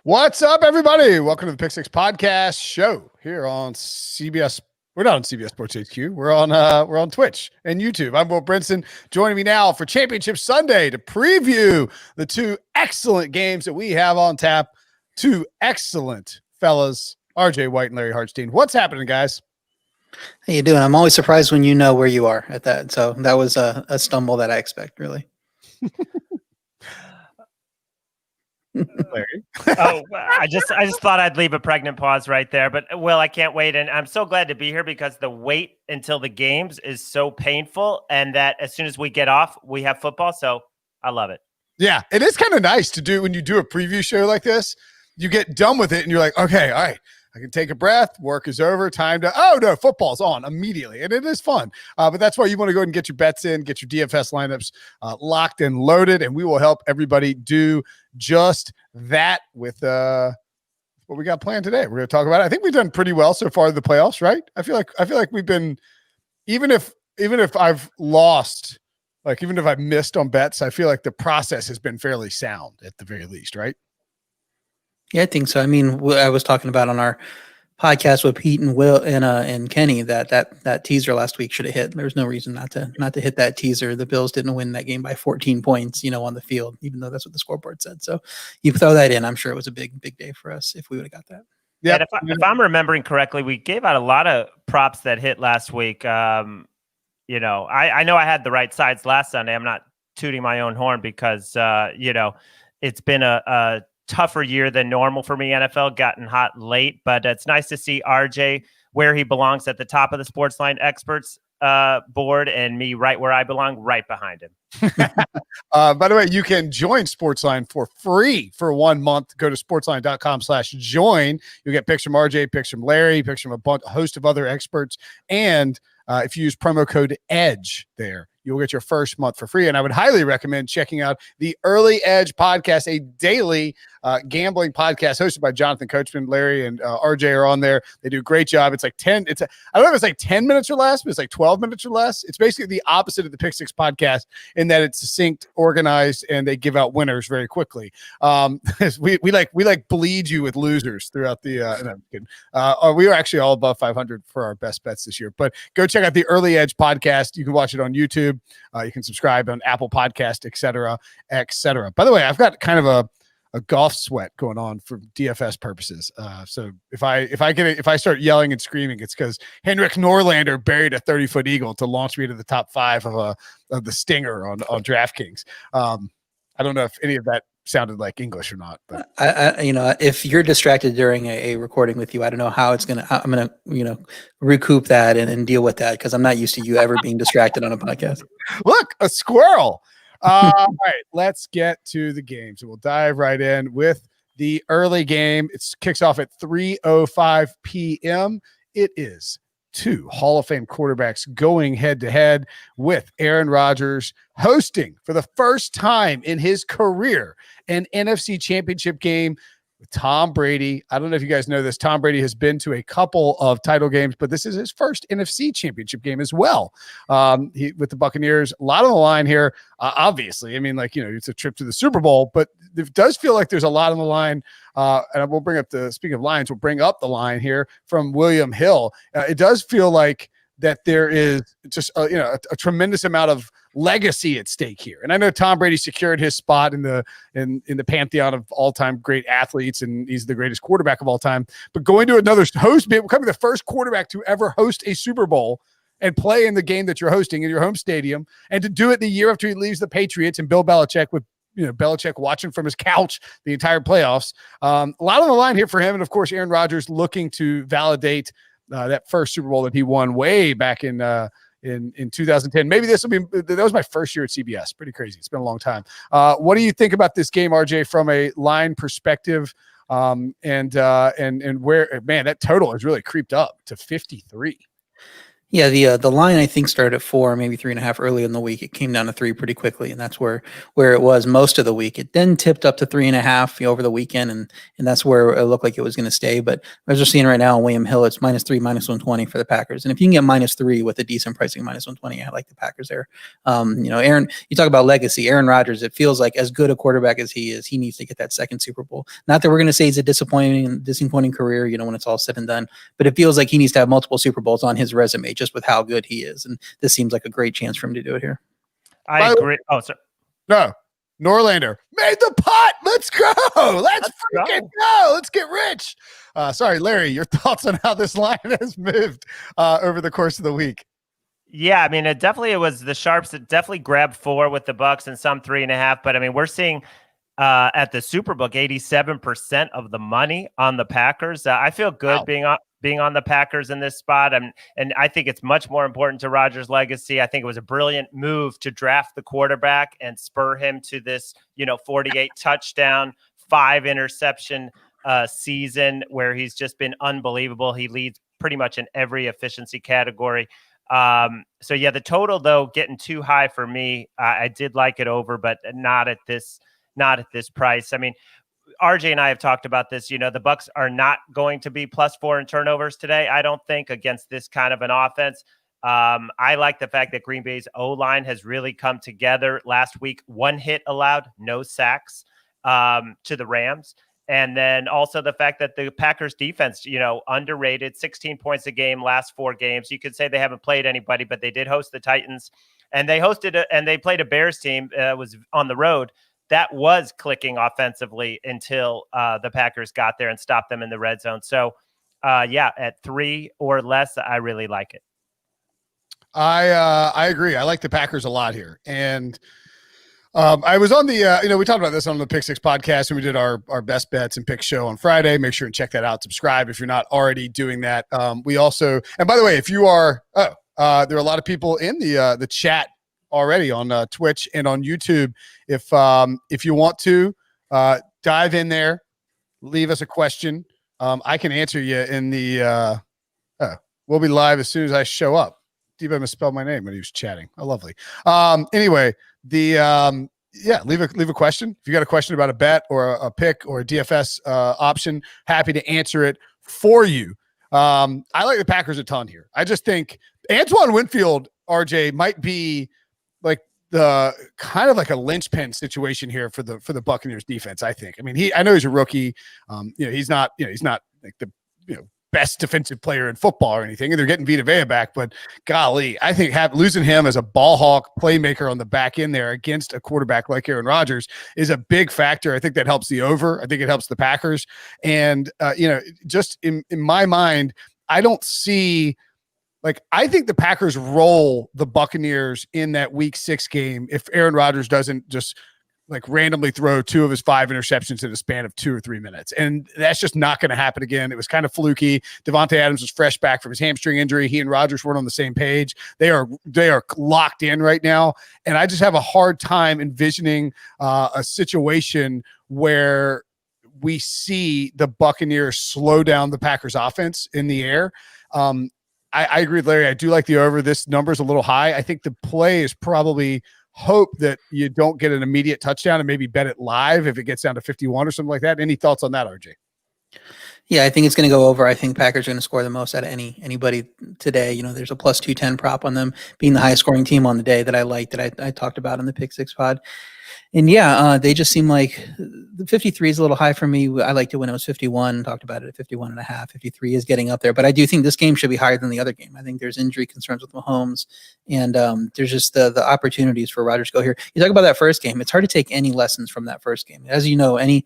What's up, everybody? Welcome to the Pick Six Podcast show here on CBS. We're not on CBS Sports HQ. We're on Twitch and YouTube. I'm Will Brinson. Joining me now for Championship Sunday to preview the two excellent games that we have on tap. Two excellent fellas, RJ White and Larry Hartstein. What's happening, guys? How you doing? I'm always surprised when you know where you are at that. So that was a stumble that I expect, really. Larry. I just thought I'd leave a pregnant pause right there. But Will, I can't wait. And I'm so glad to be here because the wait until the games is so painful. And that as soon as we get off, we have football. So I love it. Yeah, it is kind of nice to do when you do a preview show like this. You get done with it and you're like, okay, all right, I can take a breath. Work is over. Time to, oh no, football's on immediately. And it is fun. But that's why you want to go ahead and get your bets in, get your DFS lineups locked and loaded. And we will help everybody do just that with what we got planned today. We're going to talk about it. I think we've done pretty well so far in the playoffs, right? I feel like we've been, even if I've lost, like even if I've missed on bets, I feel like the process has been fairly sound at the very least, right? Yeah, I think so. I mean, I was talking about on our podcast with Pete and Will and Kenny that teaser last week should have hit. There's no reason not to hit that teaser. The Bills didn't win that game by 14 points, on the field, even though that's what the scoreboard said. So you throw that in, I'm sure it was a big day for us if we would have got that. Yeah. If I'm remembering correctly, we gave out a lot of props that hit last week. I know I had the right sides last Sunday. I'm not tooting my own horn because it's been a tougher year than normal for me. NFL gotten hot late, but it's nice to see RJ where he belongs at the top of the Sportsline experts board and me right where I belong, right behind him. By the way, you can join Sportsline for free for 1 month. Go to sportsline.com/join. You'll get picks from RJ, picks from Larry, picks from a host of other experts. And if you use promo code EDGE there, you'll get your first month for free. And I would highly recommend checking out the Early Edge podcast, a daily gambling podcast hosted by Jonathan Coachman. Larry and RJ are on there. They do a great job. It's like I don't know if it's like 10 minutes or less, but it's like 12 minutes or less. It's basically the opposite of the Pick Six podcast in that it's succinct, organized, and they give out winners very quickly. We like bleed you with losers throughout the no, I'm kidding. We are actually all above 500 for our best bets this year, but go check out the Early Edge podcast. You can watch it on YouTube. You can subscribe on Apple Podcast, et cetera, et cetera. By the way, I've got kind of a golf sweat going on for DFS purposes. So if I start yelling and screaming, it's because Henrik Norlander buried a 30-foot eagle to launch me to the top 5 of the Stinger on DraftKings. I don't know if any of that sounded like English or not, but if you're distracted during a recording with you, I don't know how I'm gonna recoup that and deal with that because I'm not used to you ever being distracted on a podcast. Look, a squirrel. All right, let's get to the game. So we'll dive right in with the early game. It kicks off at 3:05 p.m. It is two Hall of Fame quarterbacks going head-to-head with Aaron Rodgers hosting for the first time in his career an NFC Championship game with Tom Brady. I don't know if you guys know this. Tom Brady has been to a couple of title games, but this is his first NFC Championship game as well. With the Buccaneers, a lot on the line here. Obviously, I mean, it's a trip to the Super Bowl, but it does feel like there's a lot on the line. And we'll bring up speaking of lines, we'll bring up the line here from William Hill. It does feel like that there is just a tremendous amount of legacy at stake here. And I know Tom Brady secured his spot in the pantheon of all-time great athletes, and he's the greatest quarterback of all time. But going to another host, becoming the first quarterback to ever host a Super Bowl and play in the game that you're hosting in your home stadium, and to do it the year after he leaves the Patriots and Bill Belichick with Belichick watching from his couch the entire playoffs. A lot on the line here for him. And of course, Aaron Rodgers looking to validate that first Super Bowl that he won way back in 2010. Maybe that was my first year at CBS. Pretty crazy. It's been a long time. What do you think about this game, RJ, from a line perspective? And where, man, that total has really creeped up to 53. Yeah, the line I think started at 4, maybe 3.5 early in the week. It came down to 3 pretty quickly, and that's where it was most of the week. It then tipped up to 3.5 over the weekend, and that's where it looked like it was going to stay. But as we're seeing right now on William Hill, it's -3, -120 for the Packers. And if you can get -3 with a decent pricing, -120, I like the Packers there. Aaron, you talk about legacy. Aaron Rodgers, it feels like as good a quarterback as he is, he needs to get that second Super Bowl. Not that we're going to say he's a disappointing career, when it's all said and done, but it feels like he needs to have multiple Super Bowls on his resume, just with how good he is. And this seems like a great chance for him to do it here. I agree. Oh, sorry. No, Norlander made the putt. Let's go. Let's freaking go. Let's get rich. Sorry, Larry, your thoughts on how this line has moved over the course of the week? Yeah, I mean, it was the sharps that definitely grabbed 4 with the Bucs and some 3.5. But I mean, we're seeing at the Superbook 87% of the money on the Packers. I feel good being on the Packers in this spot. And I think it's much more important to Rodgers' legacy. I think it was a brilliant move to draft the quarterback and spur him to this, 48 touchdown, 5 interception season where he's just been unbelievable. He leads pretty much in every efficiency category. So yeah, the total though, getting too high for me. I did like it over, but not at this price. I mean, RJ and I have talked about this. The Bucs are not going to be +4 in turnovers today, I don't think, against this kind of an offense. I like the fact that Green Bay's O-line has really come together. Last week, 1 hit allowed, no sacks to the Rams. And then also the fact that the Packers defense, underrated, 16 points a game, last 4 games. You could say they haven't played anybody, but they did host the Titans. And they they played a Bears team, was on the road, that was clicking offensively until the Packers got there and stopped them in the red zone. So, at 3 or less, I really like it. I agree. I like the Packers a lot here. And I was on the, we talked about this on the Pick Six podcast, and we did our best bets and pick show on Friday. Make sure and check that out. Subscribe if you're not already doing that. We also, and by the way, if you are, there are a lot of people in the chat already on Twitch and on YouTube. If you want to dive in there, leave us a question. I can answer you in the we'll be live as soon as I show up. Debo misspelled my name when he was chatting. Oh, lovely. Anyway, leave a question. If you got a question about a bet or a pick or a DFS option, happy to answer it for you. I like the Packers a ton here. I just think Antoine Winfield, RJ, might be like the kind of like a linchpin situation here for the Buccaneers defense. I think. I mean, I know he's a rookie. He's not like the best defensive player in football or anything, and they're getting Vita Vea back. But golly, I think losing him as a ball hawk playmaker on the back end there against a quarterback like Aaron Rodgers is a big factor. I think that helps the over. I think it helps the Packers. And just in my mind, I don't see. I think the Packers roll the Buccaneers in that Week 6 game if Aaron Rodgers doesn't just randomly throw 2 of his 5 interceptions in a span of 2 or 3 minutes. And that's just not going to happen again. It was kind of fluky. Devontae Adams was fresh back from his hamstring injury. He and Rodgers weren't on the same page. They are locked in right now. And I just have a hard time envisioning a situation where we see the Buccaneers slow down the Packers offense in the air. I agree with Larry. I do like the over. This number is a little high. I think the play is probably hope that you don't get an immediate touchdown and maybe bet it live if it gets down to 51 or something like that. Any thoughts on that, RJ? Yeah, I think it's going to go over. I think Packers are going to score the most out of anybody today. There's a +210 prop on them being the highest scoring team on the day that I like, that I talked about in the Pick Six pod. And they just seem like the 53 is a little high for me. I liked it when it was 51, talked about it at 51.5. 53 is getting up there, but I do think this game should be higher than the other game. I think there's injury concerns with Mahomes, and there's just the opportunities for Rodgers to go here. You talk about that first game. It's hard to take any lessons from that first game. As you know, any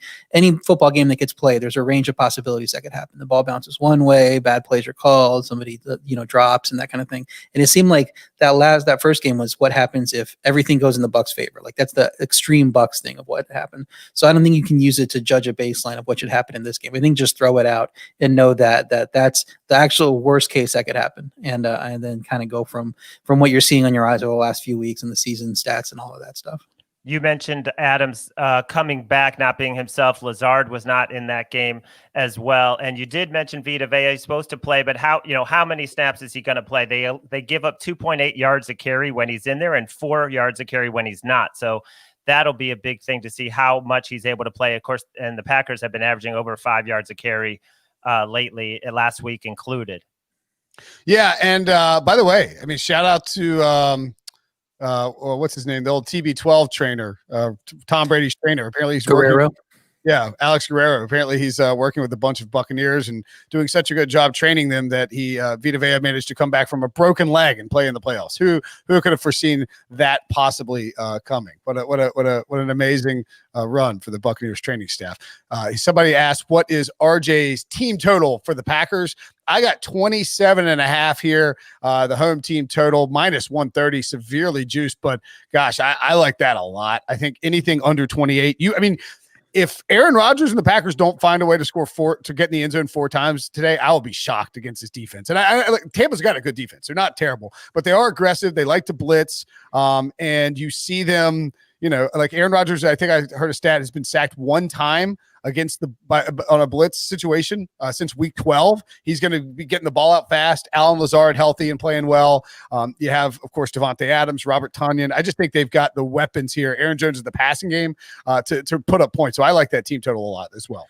football game that gets played, there's a range of possibilities that could happen. The ball bounces one way, bad plays are called, somebody drops and that kind of thing. And it seemed like that first game was what happens if everything goes in the Bucs' favor. That's the extreme Bucs thing of what happened. So I don't think you can use it to judge a baseline of what should happen in this game. I think just throw it out and know that's the actual worst case that could happen, and then kind of go from what you're seeing on your eyes over the last few weeks and the season stats and all of that stuff. You mentioned Adams coming back, not being himself. Lazard was not in that game as well. And you did mention Vita Vea. He's supposed to play, but how many snaps is he going to play? They give up 2.8 yards a carry when he's in there and 4 yards a carry when he's not. So that'll be a big thing to see how much he's able to play. Of course, and the Packers have been averaging over 5 yards a carry lately, last week included. Yeah. And by the way, I mean, shout out to what's his name? The old TB12 trainer, Tom Brady's trainer. Apparently he's Guerrero. Alex Guerrero. Apparently he's working with a bunch of Buccaneers and doing such a good job training them that he Vita Vea managed to come back from a broken leg and play in the playoffs. Who could have foreseen that possibly coming? What an amazing run for the Buccaneers training staff. Somebody asked, what is RJ's team total for the Packers? I got 27.5 here. The home team total minus 130, severely juiced, but gosh, I like that a lot. I think anything under 28, if Aaron Rodgers and the Packers don't find a way to score to get in the end zone 4 times today, I will be shocked against this defense. And Tampa's got a good defense. They're not terrible, but they are aggressive. They like to blitz. And you see them, like Aaron Rodgers, I think I heard a stat, has been sacked 1 time on a blitz situation since week 12. He's going to be getting the ball out fast. Allen Lazard healthy and playing well. You have, of course, Devontae Adams, Robert Tonyan. I just think they've got the weapons here. Aaron Jones is the passing game to put up points. So I like that team total a lot as well.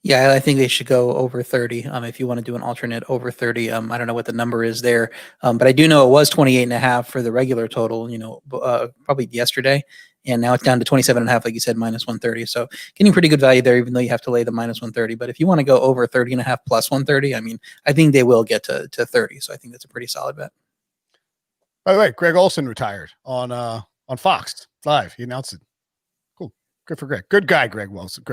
Yeah, I think they should go over 30. If you want to do an alternate over 30, I don't know what the number is there. But I do know it was 28.5 for the regular total, probably yesterday. And now it's down to 27.5, like you said, minus 130. So getting pretty good value there, even though you have to lay the minus 130. But if you want to go over 30.5 plus 130, I think they will get to 30. So I think that's a pretty solid bet. By the way, Greg Olsen retired on Fox Live. He announced it. Cool. Good for Greg. Good guy, Greg Olsen.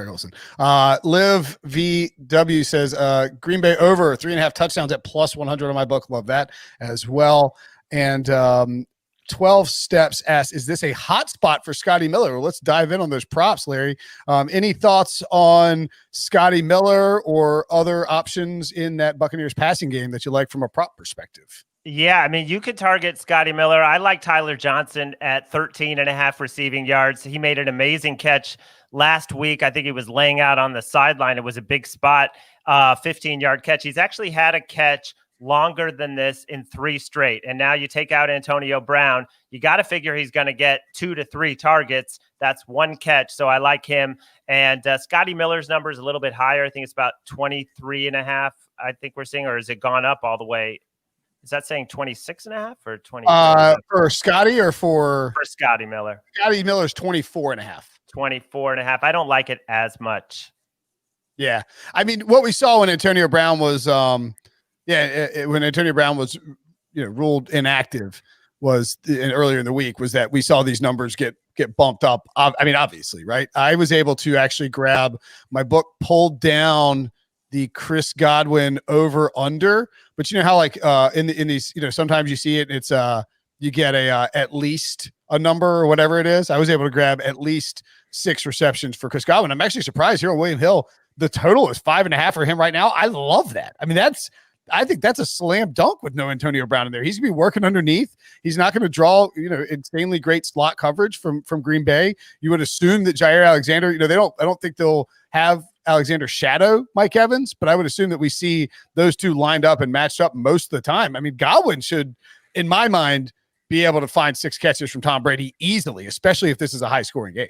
Liv VW says Green Bay over 3.5 touchdowns at plus 100 on my book. Love that as well. And 12 Steps asks, is this a hot spot for Scotty Miller? Well, let's dive in on those props, Larry. Any thoughts on Scotty Miller or other options in that Buccaneers passing game that you like from a prop perspective? Yeah, you could target Scotty Miller. I like Tyler Johnson at 13.5 receiving yards. He made an amazing catch last week. I think he was laying out on the sideline. It was a big spot, 15-yard catch. He's actually had a catch longer than this in 3 straight. And now you take out Antonio Brown, you got to figure he's going to get 2 to 3 targets. That's 1 catch. So I like him. And Scotty Miller's number is a little bit higher. I think it's about 23.5. I think we're seeing, or has it gone up all the way? Is that saying 26.5 or 20? For Scotty or for Scotty Miller? Scotty Miller's 24.5. 24.5. I don't like it as much. Yeah. What we saw when Antonio Brown was, when Antonio Brown was, ruled inactive earlier in the week was that we saw these numbers get bumped up. Obviously, right? I was able to actually grab my book, pulled down the Chris Godwin over under, but you know how in these, sometimes you see it, it's you get at least a number or whatever it is. I was able to grab at least 6 receptions for Chris Godwin. I'm actually surprised here on William Hill. The total is 5.5 for him right now. I love that. I think that's a slam dunk with no Antonio Brown in there. He's gonna be working underneath. He's not going to draw, insanely great slot coverage from Green Bay. You would assume that Jair Alexander, I don't think they'll have Alexander shadow Mike Evans, but I would assume that we see those two lined up and matched up most of the time. Godwin should, in my mind, be able to find 6 catches from Tom Brady easily, especially if this is a high scoring game.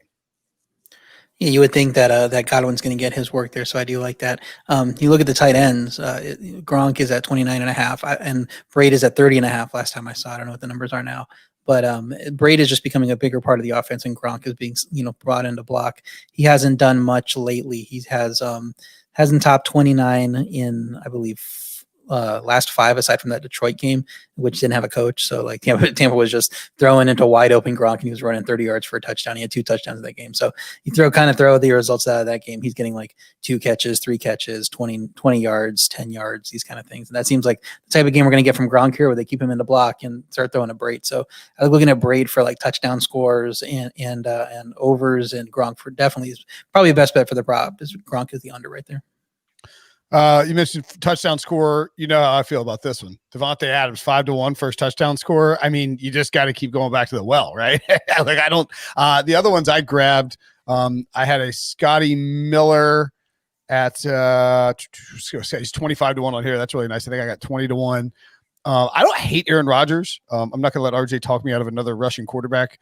Yeah, you would think that that Godwin's going to get his work there, so I do like that. You look at the tight ends. Gronk is at 29.5, and Braid is at 30.5. Last time I saw, I don't know what the numbers are now, but Braid is just becoming a bigger part of the offense, and Gronk is being brought into block. He hasn't done much lately. He hasn't topped 29 in, I believe, last 5 aside from that Detroit game, which didn't have a coach. So Tampa was just throwing into wide open Gronk, and he was running 30 yards for a touchdown. He had 2 touchdowns in that game. So you throw the results out of that game. He's getting 2 catches, 3 catches, 20 yards, 10 yards, these kind of things. And that seems like the type of game we're going to get from Gronk here, where they keep him in the block and start throwing a Braid. So I was looking at Braid for touchdown scores and overs, and Gronk for definitely is probably the best bet for the prop. Gronk is the under right there. You mentioned touchdown scorer. You know how I feel about this one. Devontae Adams, 5-1 first touchdown scorer. I mean, you just got to keep going back to the well, right? Like I don't. The other ones I grabbed. I had a Scotty Miller at he's 25-1 on here. That's really nice. I think I got 20-1. I don't hate Aaron Rodgers. I'm not going to let RJ talk me out of another rushing quarterback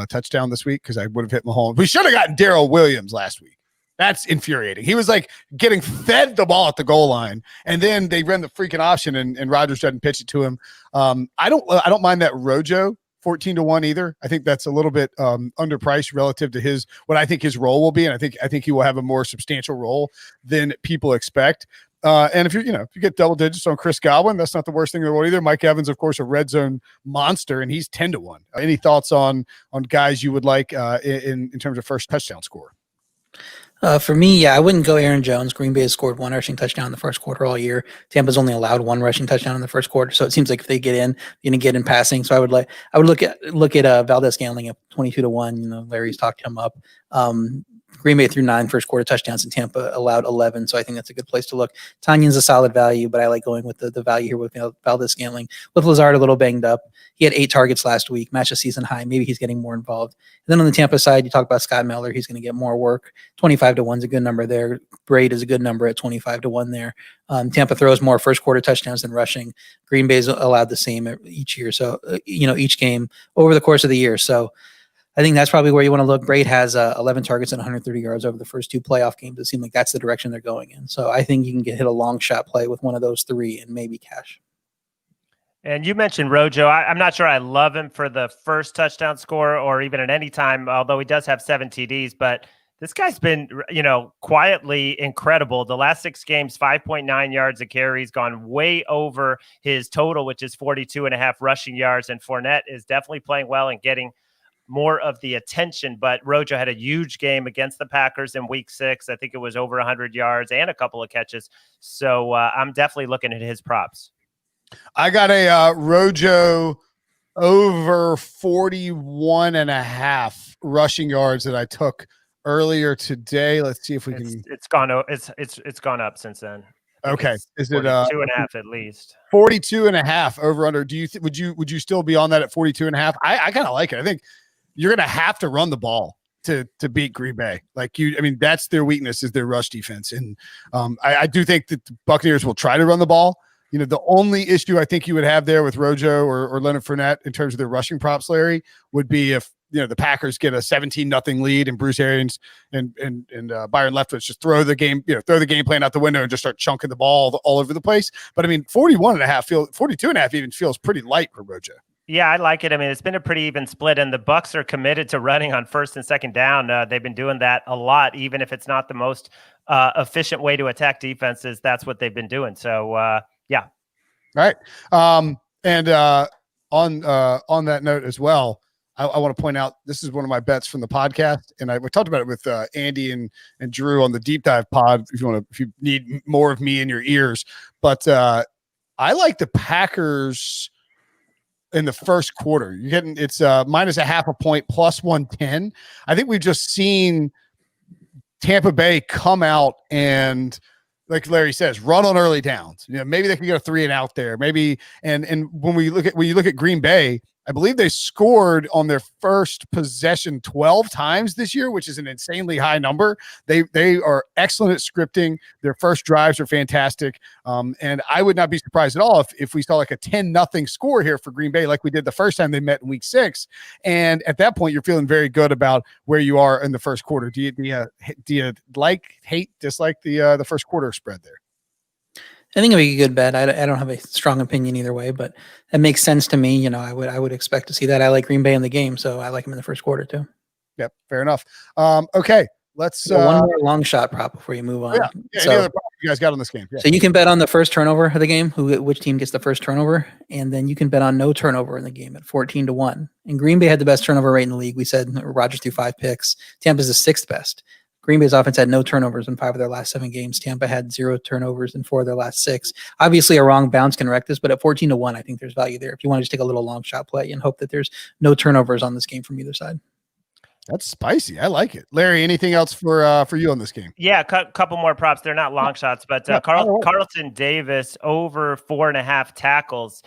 touchdown this week because I would have hit Mahomes. We should have gotten Darrell Williams last week. That's infuriating. He was like getting fed the ball at the goal line, and then they ran the freaking option, and Rodgers doesn't pitch it to him. I don't mind that Rojo 14-1 either. I think that's a little bit underpriced relative to what I think his role will be, and I think he will have a more substantial role than people expect. And if you get double digits on Chris Godwin, that's not the worst thing in the world either. Mike Evans, of course, a red zone monster, and he's 10-1. Any thoughts on guys you would like in terms of first touchdown score? For me, I wouldn't go Aaron Jones. Green Bay has scored one rushing touchdown in the first quarter all year. Tampa's only allowed one rushing touchdown in the first quarter, so it seems like if they get in, you're gonna get in passing. So I would look at Valdez-Scantling at 22-1. Larry's talked him up. Green Bay threw 9 first quarter touchdowns and Tampa allowed 11. So I think that's a good place to look. Tanyan's a solid value, but I like going with the value here with Valdez-Scantling. With Lazard a little banged up. He had 8 targets last week, matched a season high. Maybe he's getting more involved. And then on the Tampa side, you talk about Scott Miller. He's going to get more work. 25-1 is a good number there. Braid is a good number at 25-1 there. Tampa throws more first quarter touchdowns than rushing. Green Bay's allowed the same each year. So, each game over the course of the year. So, I think that's probably where you want to look. Braid has 11 targets and 130 yards over the first 2 playoff games. It seems like that's the direction they're going in. So I think you can hit a long shot play with one of those 3 and maybe cash. And you mentioned Rojo. I'm not sure I love him for the first touchdown score or even at any time, although he does have 7 TDs. But this guy's been, quietly incredible. The last 6 games, 5.9 yards a carry. He's gone way over his total, which is 42.5 rushing yards. And Fournette is definitely playing well and getting more of the attention, but Rojo had a huge game against the Packers in week 6. I think it was over 100 yards and a couple of catches. So I'm definitely looking at his props. I got a Rojo over 41.5 rushing yards that I took earlier today. Let's see if we can. It's gone up since then. Okay. Is it 2.5 at least? 42.5 over under. Do you would you still be on that at 42.5? I kind of like it. I think you're going to have to run the ball to beat Green Bay. That's their weakness is their rush defense. And I do think that the Buccaneers will try to run the ball. The only issue I think you would have there with Rojo or Leonard Fournette in terms of their rushing props, Larry, would be if, the Packers get a 17-0 lead and Bruce Arians and Byron Leftwich just throw the game plan out the window and just start chunking the ball all over the place. But 42.5 even feels pretty light for Rojo. Yeah, I like it. It's been a pretty even split, and the Bucs are committed to running on first and second down. They've been doing that a lot, even if it's not the most efficient way to attack defenses. That's what they've been doing. So, yeah. All right. And on that note as well, I want to point out this is one of my bets from the podcast, and we talked about it with Andy and Drew on the deep dive pod. If you need more of me in your ears, but I like the Packers in the first quarter. You're getting it's minus a half a point plus 110. I think we've just seen Tampa Bay come out and, like Larry says, run on early downs. Maybe they can get a 3 and out there. Maybe and when you look at Green Bay, I believe they scored on their first possession 12 times this year, which is an insanely high number. They are excellent at scripting. Their first drives are fantastic. And I would not be surprised at all if we saw like a 10-0 score here for Green Bay, like we did the first time they met in week 6. And at that point, you're feeling very good about where you are in the first quarter. Do you like, hate, dislike the first quarter spread there? I think it'd be a good bet. I don't have a strong opinion either way, but it makes sense to me. I would expect to see that. I like Green Bay in the game, so I like them in the first quarter too. Yep, fair enough. Okay, let's one more long shot prop before you move on. Yeah, any other prop you guys got on this game? Yeah. So you can bet on the first turnover of the game, which team gets the first turnover, and then you can bet on no turnover in the game at 14-1. And Green Bay had the best turnover rate in the league. We said Rodgers threw 5 picks. Tampa's the 6th best. Green Bay's offense had no turnovers in 5 of their last 7 games. Tampa had 0 turnovers in 4 of their last 6. Obviously, a wrong bounce can wreck this, but at 14-1, I think there's value there. If you want to just take a little long shot play and hope that there's no turnovers on this game from either side. That's spicy. I like it. Larry, anything else for you on this game? Yeah, couple more props. They're not long shots, but Carlton Davis over 4.5 tackles.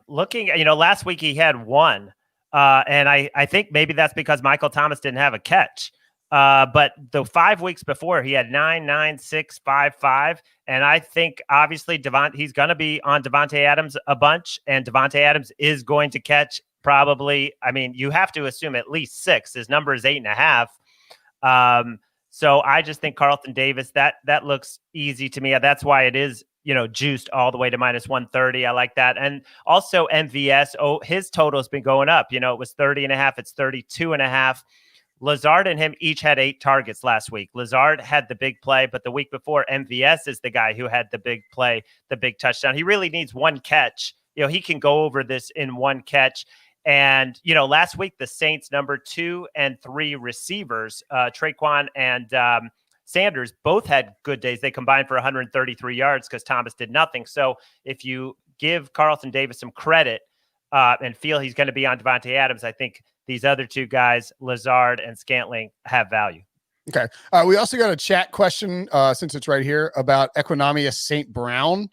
Looking, last week he had one, and I think maybe that's because Michael Thomas didn't have a catch. But the 5 weeks before he had 9, 9, 6, 5, 5. And I think obviously he's going to be on Devontae Adams a bunch, and Devontae Adams is going to catch probably. I mean, you have to assume at least 6. His number is 8.5. So I just think Carlton Davis, that looks easy to me. That's why it is, juiced all the way to -130. I like that. And also MVS, his total has been going up. It was 30.5. It's 32.5. Lazard and him each had 8 targets last week. Lazard had the big play, but the week before, MVS is the guy who had the big play, the big touchdown. He really needs one catch. He can go over this in one catch. And, last week, the Saints number 2 and 3 receivers, Traquan and Sanders, both had good days. They combined for 133 yards because Thomas did nothing. So if you give Carlton Davis some credit and feel he's going to be on Devontae Adams, I think these other 2 guys, Lazard and Scantling, have value. Okay. We also got a chat question, since it's right here, about Equinamius St. Brown.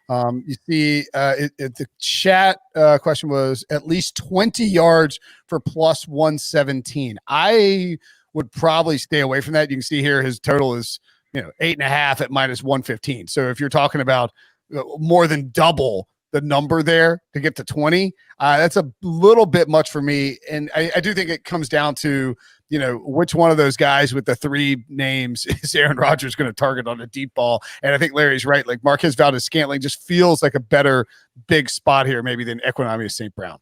You see, the chat question was at least 20 yards for +117. I would probably stay away from that. You can see here his total is 8.5 at -115. So if you're talking about more than double the number there to get to 20, that's a little bit much for me. And I do think it comes down to which one of those guys with the 3 names is Aaron Rodgers going to target on a deep ball. And I think Larry's right. Like Marquez Valdez-Scantling just feels like a better big spot here maybe than Equinamius St. Brown.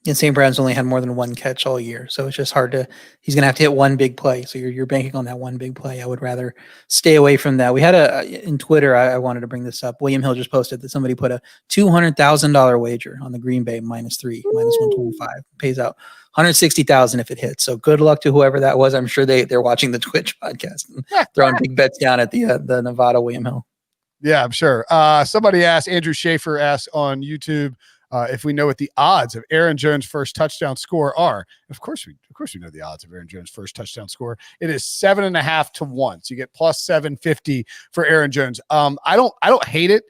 And St. Brown's only had more than 1 catch all year. So it's just hard he's going to have to hit one big play. So you're banking on that one big play. I would rather stay away from that. We had in Twitter, I wanted to bring this up. William Hill just posted that somebody put a $200,000 wager on the Green Bay -3, -125. Pays out $160,000 if it hits. So good luck to whoever that was. I'm sure they're watching the Twitch podcast and throwing big bets down at the Nevada William Hill. Yeah, I'm sure. Somebody asked, Andrew Schaefer asked on YouTube, if we know what the odds of Aaron Jones' first touchdown score are. Of course we know the odds of Aaron Jones' first touchdown score. It is 7.5 to 1. So you get +750 for Aaron Jones. I don't hate it,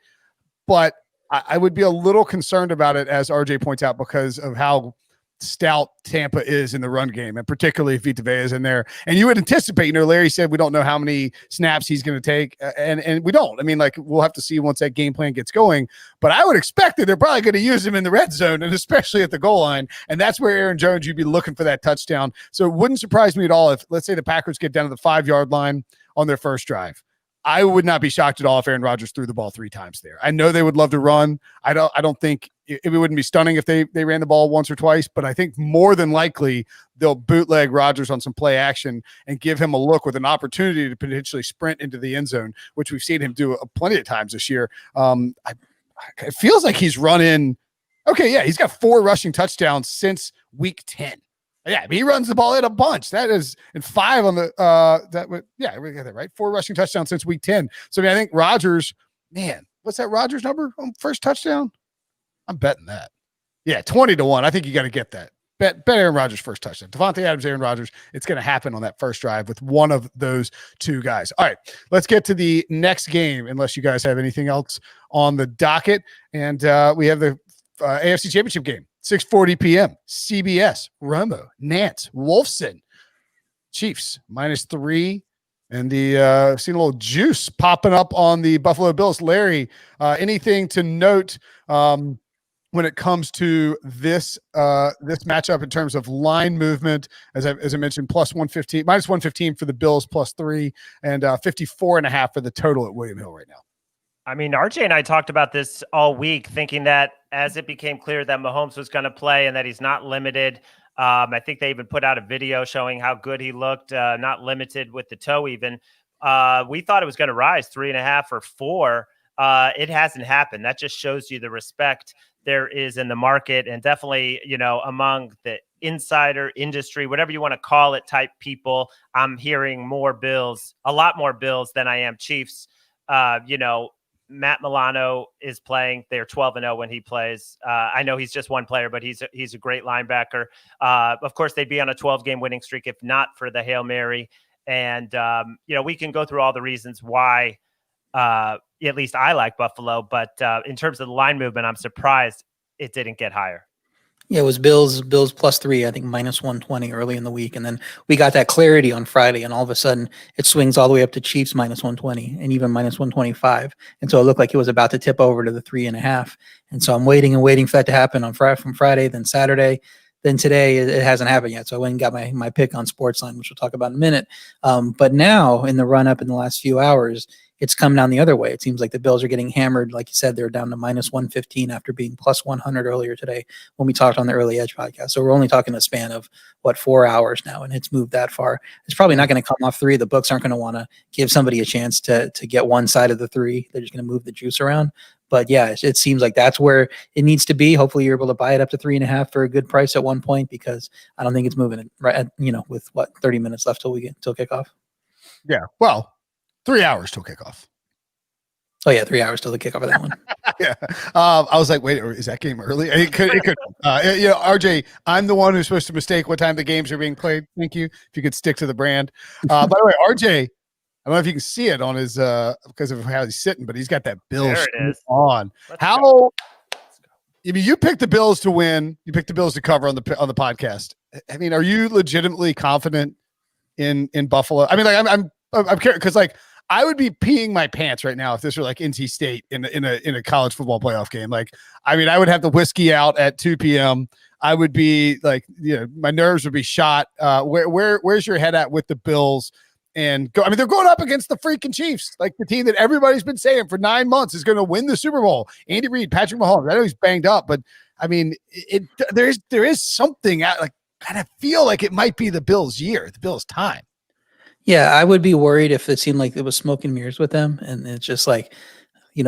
but I would be a little concerned about it, as RJ points out, because of how stout Tampa is in the run game, and particularly if Vita Vea is in there. And you would anticipate, Larry said we don't know how many snaps he's going to take, and we don't. I mean, like, we'll have to see once that game plan gets going, but I would expect that they're probably going to use him in the red zone, and especially at the goal line, and that's where Aaron Jones, you'd be looking for that touchdown. So it wouldn't surprise me at all if, let's say, the Packers get down to the 5-yard line on their first drive. I would not be shocked at all if Aaron Rodgers threw the ball 3 times there. I know they would love to run. I don't think it wouldn't be stunning if they ran the ball once or twice, but I think more than likely they'll bootleg Rodgers on some play action and give him a look with an opportunity to potentially sprint into the end zone, which we've seen him do plenty of times this year. It feels like he's running. Okay, yeah, he's got 4 rushing touchdowns since week 10. Yeah, he runs the ball in a bunch. That is, and 5 on the we got that right. 4 rushing touchdowns since week 10. So I think Rodgers, man, what's that Rodgers number on first touchdown? I'm betting that. Yeah, 20 to 1. I think you got to get that. Bet Aaron Rodgers first touchdown. Devontae Adams, Aaron Rodgers. It's going to happen on that first drive with one of those 2 guys. All right, let's get to the next game, unless you guys have anything else on the docket. And we have the AFC Championship game. 6:40 p.m. CBS, Romo, Nance, Wolfson, Chiefs -3, and the seen a little juice popping up on the Buffalo Bills. Larry, anything to note when it comes to this matchup in terms of line movement? As I mentioned, +115, -115 for the Bills, +3, and 54.5 for the total at William Hill right now. I mean, RJ and I talked about this all week, thinking that as it became clear that Mahomes was going to play and that he's not limited, I think they even put out a video showing how good he looked, not limited with the toe even. We thought it was going to rise 3.5 or 4. It hasn't happened. That just shows you the respect there is in the market, and definitely, among the insider industry, whatever you want to call it, type people. I'm hearing more Bills, a lot more Bills than I am Chiefs. Matt Milano is playing. They're 12-0 when he plays. I know he's just one player, but he's a great linebacker. Of course, they'd be on a 12-game winning streak if not for the Hail Mary. And, we can go through all the reasons why at least I like Buffalo. But in terms of the line movement, I'm surprised it didn't get higher. Yeah, it was Bills +3, I think -120 early in the week. And then we got that clarity on Friday, and all of a sudden it swings all the way up to Chiefs -120 and even -125. And so it looked like it was about to tip over to the 3.5. And so I'm waiting for that to happen on from Friday, then Saturday. Then today it hasn't happened yet. So I went and got my pick on Sportsline, which we'll talk about in a minute. But now in the run up in the last few hours, it's come down the other way. It seems like the Bills are getting hammered. Like you said, they're down to -115 after being +100 earlier today when we talked on the Early Edge podcast. So we're only talking a span of 4 hours now, and it's moved that far. It's probably not going to come off 3. The books aren't going to want to give somebody a chance to get one side of the 3. They're just going to move the juice around. But yeah, it seems like that's where it needs to be. Hopefully you're able to buy it up to 3.5 for a good price at one point, because I don't think it's moving right at, with 30 minutes left till kickoff. Yeah. Well, 3 hours till kickoff. Oh yeah, 3 hours till the kickoff of that one. Yeah. I was like, wait, is that game early? It could. RJ, I'm the one who's supposed to mistake what time the games are being played. Thank you. If you could stick to the brand. By the way, RJ, I don't know if you can see it on his because of how he's sitting, but he's got that Bills on. You picked the Bills to win. You picked the Bills to cover on the podcast. I mean, are you legitimately confident in Buffalo? I mean, like I'm curious because like I would be peeing my pants right now if this were like NC State in a college football playoff game. Like, I mean, I would have the whiskey out at 2 p.m. I would be like, my nerves would be shot. Where's your head at with the Bills? And go. I mean, they're going up against the freaking Chiefs, like the team that everybody's been saying for 9 months is going to win the Super Bowl. Andy Reid, Patrick Mahomes. I know he's banged up, but I mean, there is something like kind of feel like it might be the Bills' year, the Bills' time. Yeah, I would be worried if it seemed like it was smoke and mirrors with them, and it's just like,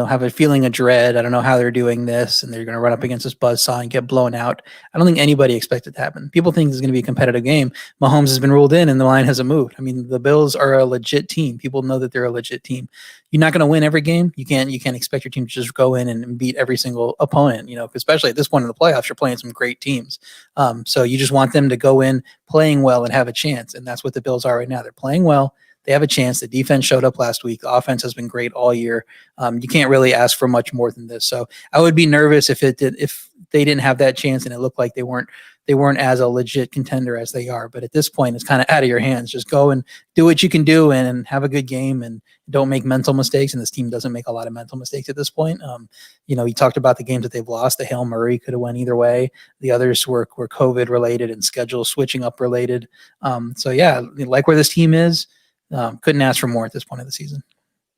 have a feeling of dread. I don't know how they're doing this, and they're going to run up against this buzzsaw and get blown out. I don't think anybody expected to happen. People think it's going to be a competitive game. Mahomes has been ruled in, and the line hasn't moved. I mean, the Bills are a legit team. People know that they're a legit team. You're not going to win every game. You can't expect your team to just go in and beat every single opponent. Especially at this point in the playoffs, you're playing some great teams. So you just want them to go in playing well and have a chance, and that's what the Bills are right now. They're playing well. They have a chance. The defense showed up last week. The offense has been great all year. You can't really ask for much more than this. So I would be nervous if they didn't have that chance and it looked like they weren't as a legit contender as they are. But at this point, it's kind of out of your hands. Just go and do what you can do and have a good game and don't make mental mistakes. And this team doesn't make a lot of mental mistakes at this point. You talked about the games that they've lost. The Hail Murray could have went either way. The others were COVID related and schedule switching up related. So yeah, like where this team is. Couldn't ask for more at this point of the season.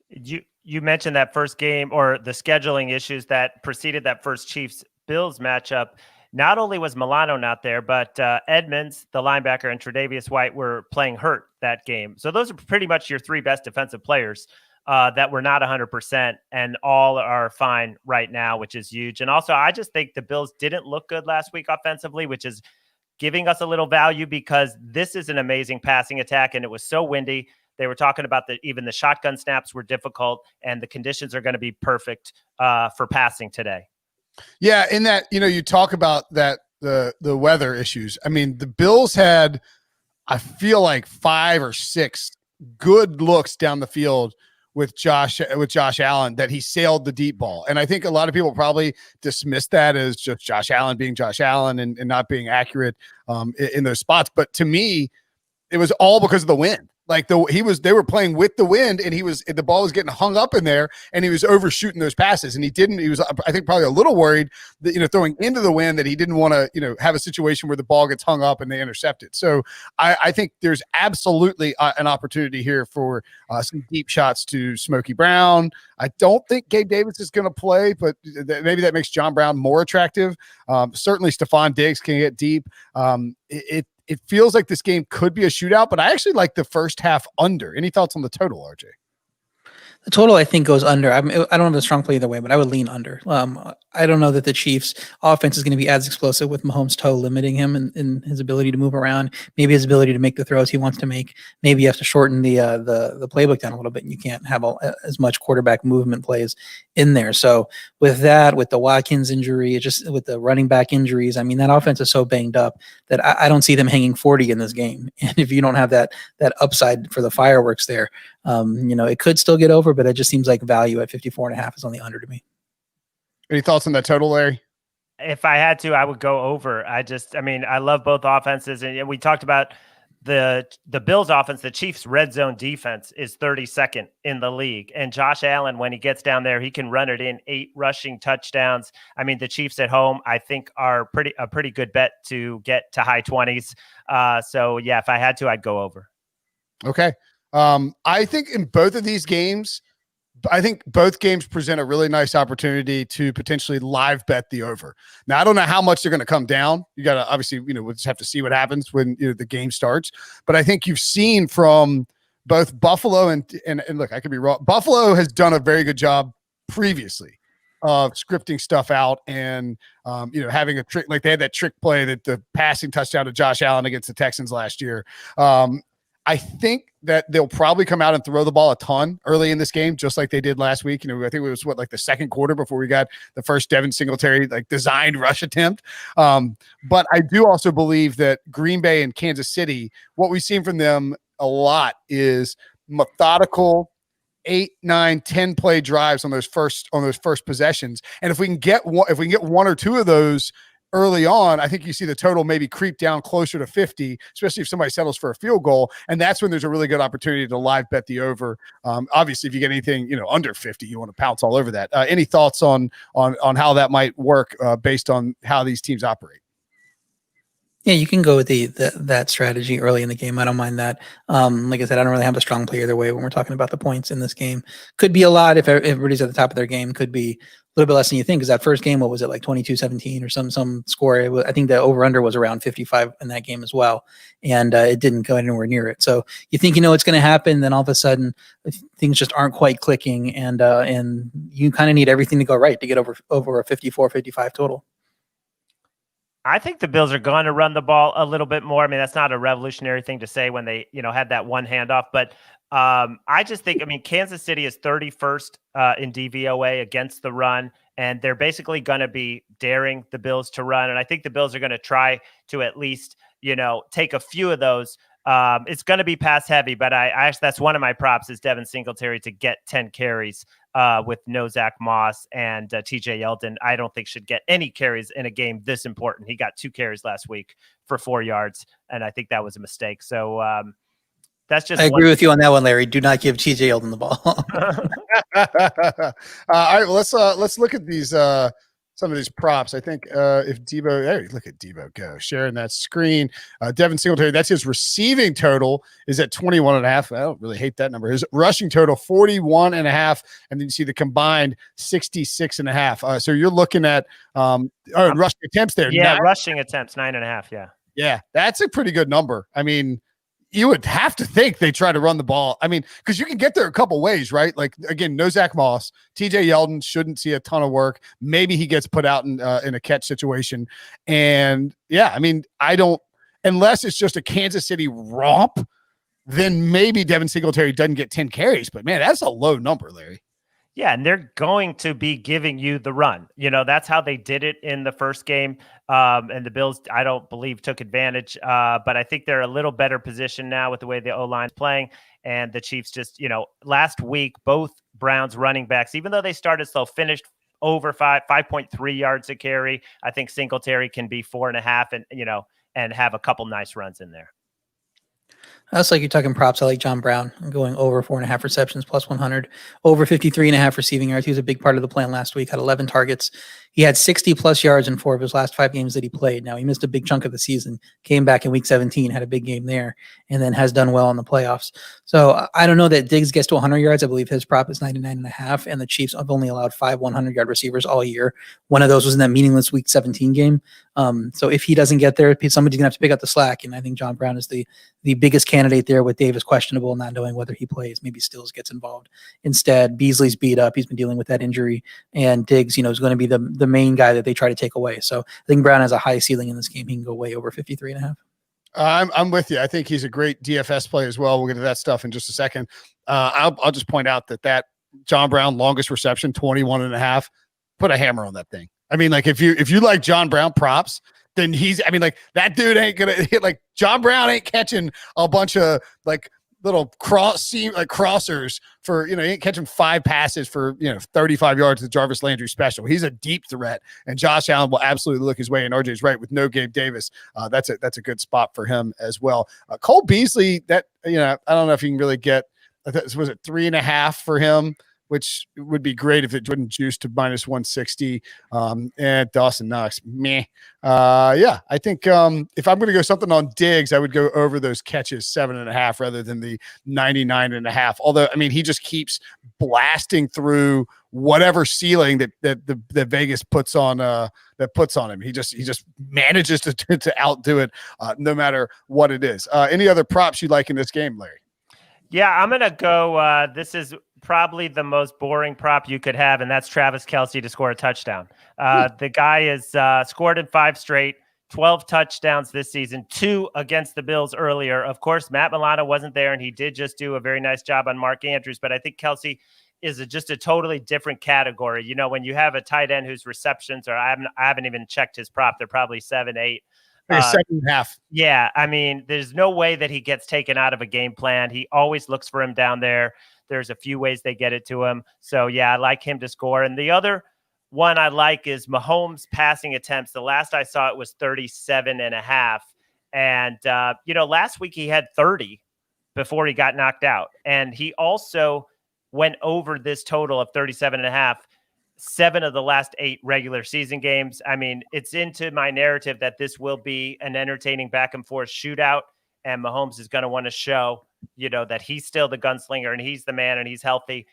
You mentioned that first game or the scheduling issues that preceded that first Chiefs-Bills matchup. Not only was Milano not there, but Edmonds, the linebacker, and Tre'Davious White were playing hurt that game. So those are pretty much your 3 best defensive players that were not 100%, and all are fine right now, which is huge. And also, I just think the Bills didn't look good last week offensively, which is giving us a little value because this is an amazing passing attack, and it was so windy. They were talking about even the shotgun snaps were difficult, and the conditions are going to be perfect for passing today. Yeah, in that, you talk about that the weather issues. I mean, the Bills had, I feel like 5 or 6 good looks down the field with Josh Allen that he sailed the deep ball. And I think a lot of people probably dismissed that as just Josh Allen being Josh Allen and not being accurate in those spots. But to me, it was all because of the wind. Like they were playing with the wind, and the ball was getting hung up in there, and he was overshooting those passes. And he was, I think, probably a little worried that, throwing into the wind, that he didn't want to, have a situation where the ball gets hung up and they intercept it. So I think there's absolutely an opportunity here for some deep shots to Smokey Brown. I don't think Gabe Davis is going to play, but maybe that makes John Brown more attractive. Certainly Stephon Diggs can get deep. It feels like this game could be a shootout, but I actually like the first half under. Any thoughts on the total, RJ? The total, I think, goes under. I don't have a strong play either way, but I would lean under. I don't know that the Chiefs' offense is going to be as explosive with Mahomes' toe limiting him in his ability to move around, maybe his ability to make the throws he wants to make. Maybe you have to shorten the playbook down a little bit, and you can't have as much quarterback movement plays in there. So with that, with the Watkins injury, just with the running back injuries, I mean, that offense is so banged up that I don't see them hanging 40 in this game. And if you don't have that upside for the fireworks there, it could still get over, but it just seems like value at 54.5 is on the under to me. Any thoughts on that total, Larry? If I had to, I would go over. I love both offenses. And we talked about the Bills offense. The Chiefs' red zone defense is 32nd in the league. And Josh Allen, when he gets down there, he can run it in 8 rushing touchdowns. I mean, the Chiefs at home, I think, are a pretty good bet to get to high 20s. So, yeah, if I had to, I'd go over. Okay. I think in both of these games, I think both games present a really nice opportunity to potentially live bet the over. Now, I don't know how much they're going to come down. You got to obviously, we'll just have to see what happens when the game starts. But I think you've seen from both Buffalo and look, I could be wrong. Buffalo has done a very good job previously of scripting stuff out and, having a trick, like they had that trick play, that the passing touchdown to Josh Allen against the Texans last year. I think that they'll probably come out and throw the ball a ton early in this game, just like they did last week. I think it was the second quarter before we got the first Devin Singletary designed rush attempt. But I do also believe that Green Bay and Kansas City, what we've seen from them a lot is methodical 8, 9, 10 play drives on those first possessions. And if we can get one or two of those early on, I think you see the total maybe creep down closer to 50, especially if somebody settles for a field goal. And that's when there's a really good opportunity to live bet the over. Obviously, if you get anything, under 50, you want to pounce all over that. Any thoughts on how that might work based on how these teams operate? Yeah, you can go with that strategy early in the game. I don't mind that. Like I said, I don't really have a strong play either way when we're talking about the points in this game. Could be a lot if everybody's at the top of their game. Could be a little bit less than you think, because that first game, what was it, like 22-17 or some score? I think the over-under was around 55 in that game as well, and it didn't go anywhere near it. So you think it's going to happen, then all of a sudden things just aren't quite clicking, and you kind of need everything to go right to get over a 54, 55 total. I think the Bills are going to run the ball a little bit more. I mean, that's not a revolutionary thing to say when they, had that one handoff, but I just think, Kansas City is 31st in DVOA against the run, and they're basically going to be daring the Bills to run. And I think the Bills are going to try to at least, take a few of those. It's going to be pass heavy, but I actually, that's one of my props, is Devin Singletary to get 10 carries with no Zach Moss, and TJ Yeldon, I don't think should get any carries in a game this important. He got 2 carries last week for 4 yards, and I think that was a mistake. So that's just. I agree with you on that one, Larry. Do not give TJ Yeldon the ball. All right, well, let's look at these some of these props. I think if Debo, hey, look at Debo go, sharing that screen. Devin Singletary, that's his receiving total, is at 21.5. I don't really hate that number. His rushing total, 41.5. And then you see the combined 66.5. So you're looking at rushing attempts there. Yeah, rushing attempts, 9.5. Yeah. Yeah, that's a pretty good number. I mean, you would have to think they try to run the ball. I mean, because you can get there a couple ways, right? Like, again, no Zach Moss. TJ Yeldon shouldn't see a ton of work. Maybe he gets put out in a catch situation. And, yeah, I mean, unless it's just a Kansas City romp, then maybe Devin Singletary doesn't get 10 carries. But, man, that's a low number, Larry. Yeah, and they're going to be giving you the run. That's how they did it in the first game. And the Bills, I don't believe, took advantage. But I think they're a little better position now with the way the O-line is playing. And the Chiefs just, last week, both Browns running backs, even though they started slow, finished over 5.3 yards a carry. I think Singletary can be 4.5 and have a couple nice runs in there. That's like you're talking props. I like John Brown. I'm going over 4.5 receptions plus 100, over 53.5 receiving yards. He was a big part of the plan last week, had 11 targets. He had 60 plus yards in 4 of his last 5 games that he played. Now, he missed a big chunk of the season, came back in week 17, had a big game there, and then has done well in the playoffs. So I don't know that Diggs gets to 100 yards. I believe his prop is 99.5, and the Chiefs have only allowed 5 100-yard receivers all year. One of those was in that meaningless week 17 game. So if he doesn't get there, somebody's going to have to pick up the slack, and I think John Brown is the biggest candidate candidate there with Davis questionable, not knowing whether he plays. Maybe Stills gets involved. Instead, Beasley's beat up. He's been dealing with that injury. And Diggs, is going to be the main guy that they try to take away. So I think Brown has a high ceiling in this game. He can go way over 53.5. I'm with you. I think he's a great DFS play as well. We'll get to that stuff in just a second. I'll just point out that John Brown longest reception, 21.5, put a hammer on that thing. I mean, like if you like John Brown props, then that dude ain't gonna hit. Like John Brown ain't catching a bunch of like little crossers for, he ain't catching 5 passes for 35 yards to Jarvis Landry special. He's a deep threat, and Josh Allen will absolutely look his way. And RJ's right, with no Gabe Davis, that's a good spot for him as well. Cole Beasley, that I don't know if you can really get. Was it 3.5 for him, which would be great if it wouldn't juice to -160. And Dawson Knox, meh. I think if I'm going to go something on Diggs, I would go over those catches 7.5 rather than the 99.5. Although, he just keeps blasting through whatever ceiling that Vegas puts on him. He just manages to outdo it no matter what it is. Any other props you like in this game, Larry? Yeah, I'm going to go. This is probably the most boring prop you could have, and that's Travis Kelce to score a touchdown. The guy is scored in 5 straight, 12 touchdowns this season, 2 against the Bills earlier. Of course, Matt Milano wasn't there, and he did just do a very nice job on Mark Andrews, but I think Kelce is just a totally different category. When you have a tight end whose receptions are, I haven't even checked his prop, they're probably 7, 8. Second half. Yeah, there's no way that he gets taken out of a game plan. He always looks for him down there. There's a few ways they get it to him. So, yeah, I like him to score. And the other one I like is Mahomes' passing attempts. The last I saw it was 37.5. And, last week he had 30 before he got knocked out. And he also went over this total of 37.5. 7 of the last 8 regular season games. It's into my narrative that this will be an entertaining back and forth shootout, and Mahomes is going to want to show, that he's still the gunslinger and he's the man and he's healthy.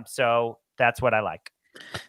So that's what I like.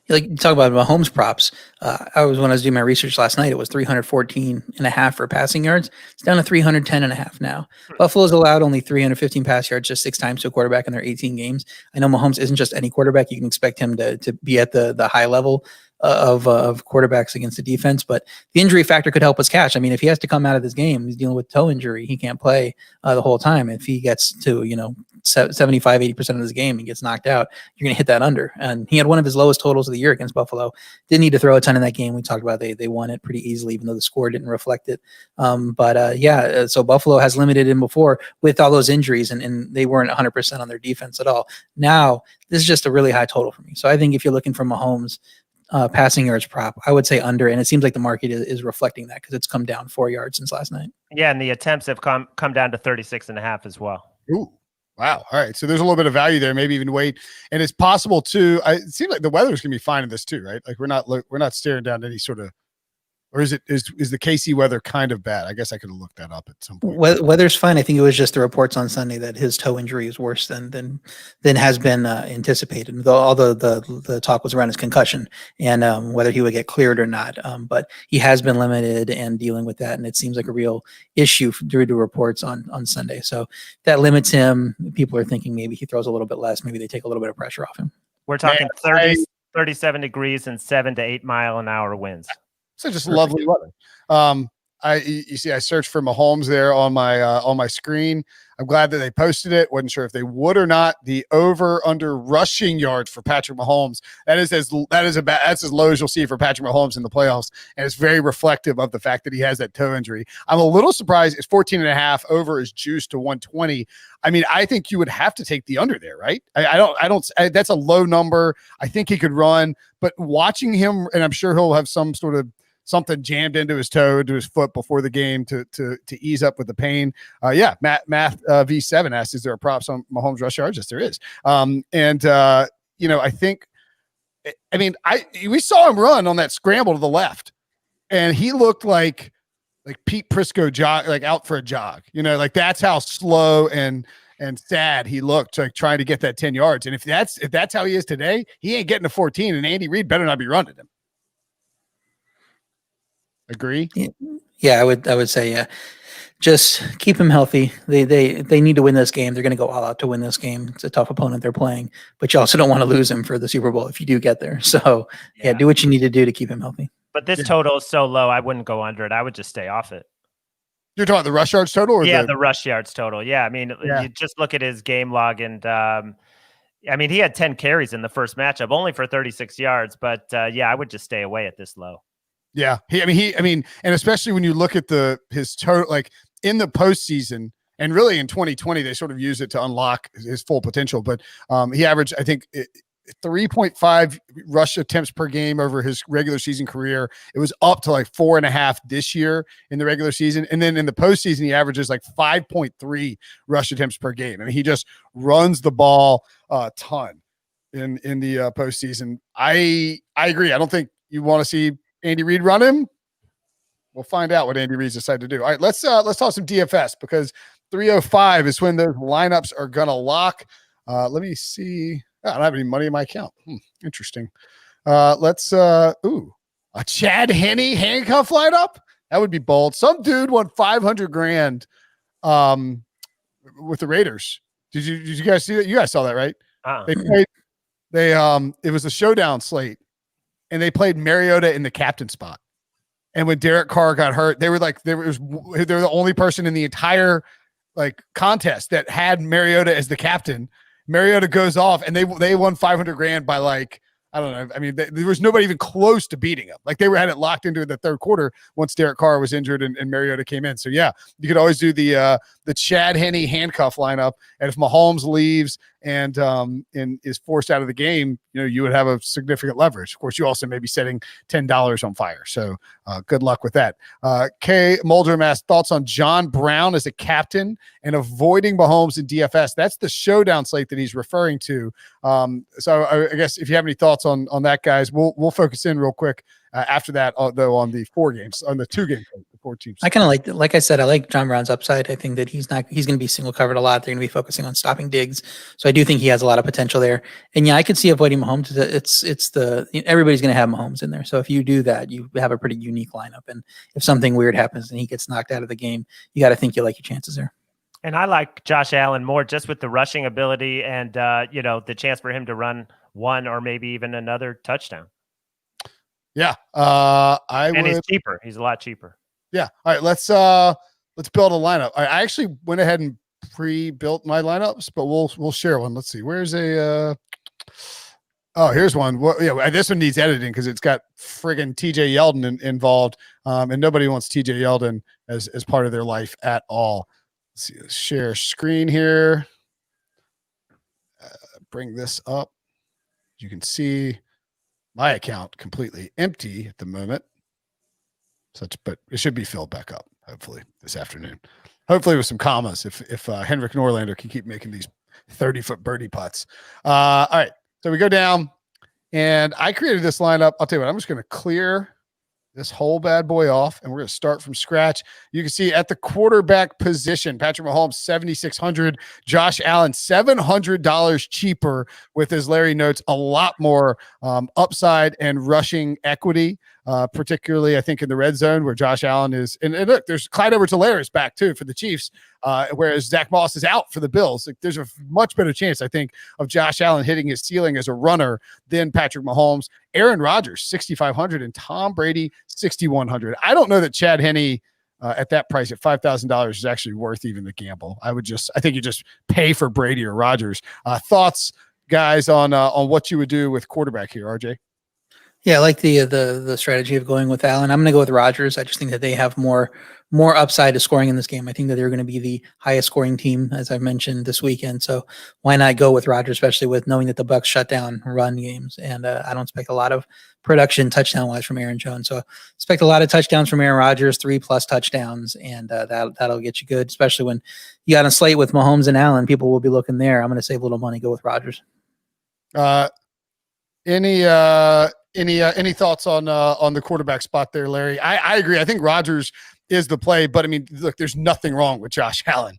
You talk about Mahomes props. When I was doing my research last night, it was 314.5 for passing yards. It's down to 310.5 now. Buffalo's allowed only 315 pass yards just 6 times to a quarterback in their 18 games. I know Mahomes isn't just any quarterback. You can expect him to be at the high level of quarterbacks against the defense, but the injury factor could help us cash. If he has to come out of this game, he's dealing with toe injury. He can't play the whole time. If he gets to 75, 80% of his game and gets knocked out, you're going to hit that under. And he had one of his lowest totals of the year against Buffalo. Didn't need to throw a ton in that game. We talked about they won it pretty easily, even though the score didn't reflect it. So Buffalo has limited him before with all those injuries, and they weren't 100% on their defense at all. Now, this is just a really high total for me. So I think if you're looking for Mahomes passing yards prop, I would say under, and it seems like the market is reflecting that because it's come down 4 yards since last night. Yeah, and the attempts have come down to 36.5 as well. Ooh. Wow. All right. So there's a little bit of value there, maybe even wait. And it's possible too. It seems like the weather's going to be fine in this too, right? Like we're not staring down any sort of, or is the KC weather kind of bad? I guess I could have looked that up at some point. Weather's fine. I think it was just the reports on Sunday that his toe injury is worse than has been anticipated. Though all the talk was around his concussion and whether he would get cleared or not. But he has been limited and dealing with that, and it seems like a real issue due to reports on Sunday. So that limits him. People are thinking maybe he throws a little bit less. Maybe they take a little bit of pressure off him. We're talking 37 degrees and 7 to 8 mile an hour winds. So just lovely weather. You see, I searched for Mahomes there on my screen. I'm glad that they posted it. Wasn't sure if they would or not. The over/under rushing yards for Patrick Mahomes. That's as low as you'll see for Patrick Mahomes in the playoffs, and it's very reflective of the fact that he has that toe injury. I'm a little surprised. It's 14.5. Over is juiced to 120. I think you would have to take the under there, right? I don't. That's a low number. I think he could run, but watching him, and I'm sure he'll have some sort of something jammed into his toe, into his foot before the game to ease up with the pain. Math V7 asked, is there a props on Mahomes rush yards? Yes, there is. I think, we saw him run on that scramble to the left, and he looked like Pete Prisco jog, like out for a jog. That's how slow and sad he looked, like trying to get that 10 yards. And if that's how he is today, he ain't getting to 14, and Andy Reid better not be running him. Agree? Yeah, I would say, yeah. Just keep him healthy. They need to win this game. They're going to go all out to win this game. It's a tough opponent they're playing, but you also don't want to lose him for the Super Bowl if you do get there. So yeah, do what you need to do to keep him healthy. But this total is so low, I wouldn't go under it. I would just stay off it. You're talking the rush yards total? Or the rush yards total. Yeah, I mean, you just look at his game log, and I mean, he had 10 carries in the first matchup, only for 36 yards. But I would just stay away at this low. Yeah, and especially when you look at his total, like in the postseason, and really in 2020, they sort of use it to unlock his full potential. But he averaged, I think, 3.5 rush attempts per game over his regular season career. It was up to like 4.5 this year in the regular season. And then in the postseason, he averages like 5.3 rush attempts per game. I mean, he just runs the ball a ton in the postseason. I agree. I don't think you want to see Andy Reid run him. We'll find out what Andy Reid's decided to do. All right, let's talk some DFS, because 305 is when those lineups are gonna lock. Let me see. I don't have any money in my account. Interesting. Let's a Chad Henne handcuff lineup. That would be bold. Some dude won $500,000 with the Raiders. Did you guys see that? You guys saw that, right? It was a showdown slate, and they played Mariota in the captain spot. And when Derek Carr got hurt, they were the only person in the entire contest that had Mariota as the captain. Mariota goes off, and they won $500,000 by I don't know. I mean, there was nobody even close to beating them. Like, they had it locked into the third quarter once Derek Carr was injured and Mariota came in. So yeah, you could always do the Chad Henne handcuff lineup. And if Mahomes leaves and is forced out of the game, you would have a significant leverage. Of course, you also may be setting $10 on fire. So good luck with that. K. Mulder asked thoughts on John Brown as a captain and avoiding Mahomes in DFS. That's the showdown slate that he's referring to. So I guess if you have any thoughts on that, guys, we'll focus in real quick after that, though, on the 4 games, on the 2 games, the 4 teams. I kind of like I said, I like John Brown's upside. I think that he's going to be single covered a lot. They're going to be focusing on stopping Diggs. So I do think he has a lot of potential there. And yeah, I could see avoiding Mahomes. Everybody's going to have Mahomes in there. So if you do that, you have a pretty unique lineup. And if something weird happens and he gets knocked out of the game, you got to think you like your chances there. And I like Josh Allen more just with the rushing ability and, the chance for him to run one or maybe even another touchdown. Yeah. He's cheaper. He's a lot cheaper. Yeah. All right. Let's build a lineup. I actually went ahead and pre-built my lineups, but we'll share one. Let's see. Where's here's one. Well, this one needs editing because it's got friggin' TJ Yeldon involved. And nobody wants TJ Yeldon as part of their life at all. Let's see. Let's share screen here. Bring this up. You can see my account completely empty at the moment. But it should be filled back up, hopefully, this afternoon. Hopefully with some commas if Henrik Norlander can keep making these 30-foot birdie putts. All right, so we go down, and I created this lineup. I'll tell you what, I'm just going to clear this whole bad boy off, and we're going to start from scratch. You can see at the quarterback position, Patrick Mahomes, $7,600. Josh Allen, $700 cheaper, with, as Larry notes, a lot more upside and rushing equity, particularly, I think, in the red zone where Josh Allen is. And look, there's Clyde Edwards-Helaire back, too, for the Chiefs, whereas Zach Moss is out for the Bills. There's a much better chance, I think, of Josh Allen hitting his ceiling as a runner than Patrick Mahomes. Aaron Rodgers, $6,500, and Tom Brady, $6,100. I don't know that Chad Henne at that price at $5,000 is actually worth even the gamble. I think you just pay for Brady or Rodgers. Thoughts, guys, on what you would do with quarterback here, RJ? Yeah, I like the strategy of going with Allen. I'm going to go with Rodgers. I just think that they have more upside to scoring in this game. I think that they're going to be the highest scoring team, as I've mentioned, this weekend. So why not go with Rodgers, especially with knowing that the Bucs shut down run games, and I don't expect a lot of production touchdown wise from Aaron Jones. So expect a lot of touchdowns from Aaron Rodgers, 3+ touchdowns, and that'll get you good, especially when you got a slate with Mahomes and Allen. People will be looking there. I'm going to save a little money, go with Rodgers. Any thoughts on the quarterback spot there, Larry? I agree. I think Rodgers is the play, but I mean, look, there's nothing wrong with Josh Allen,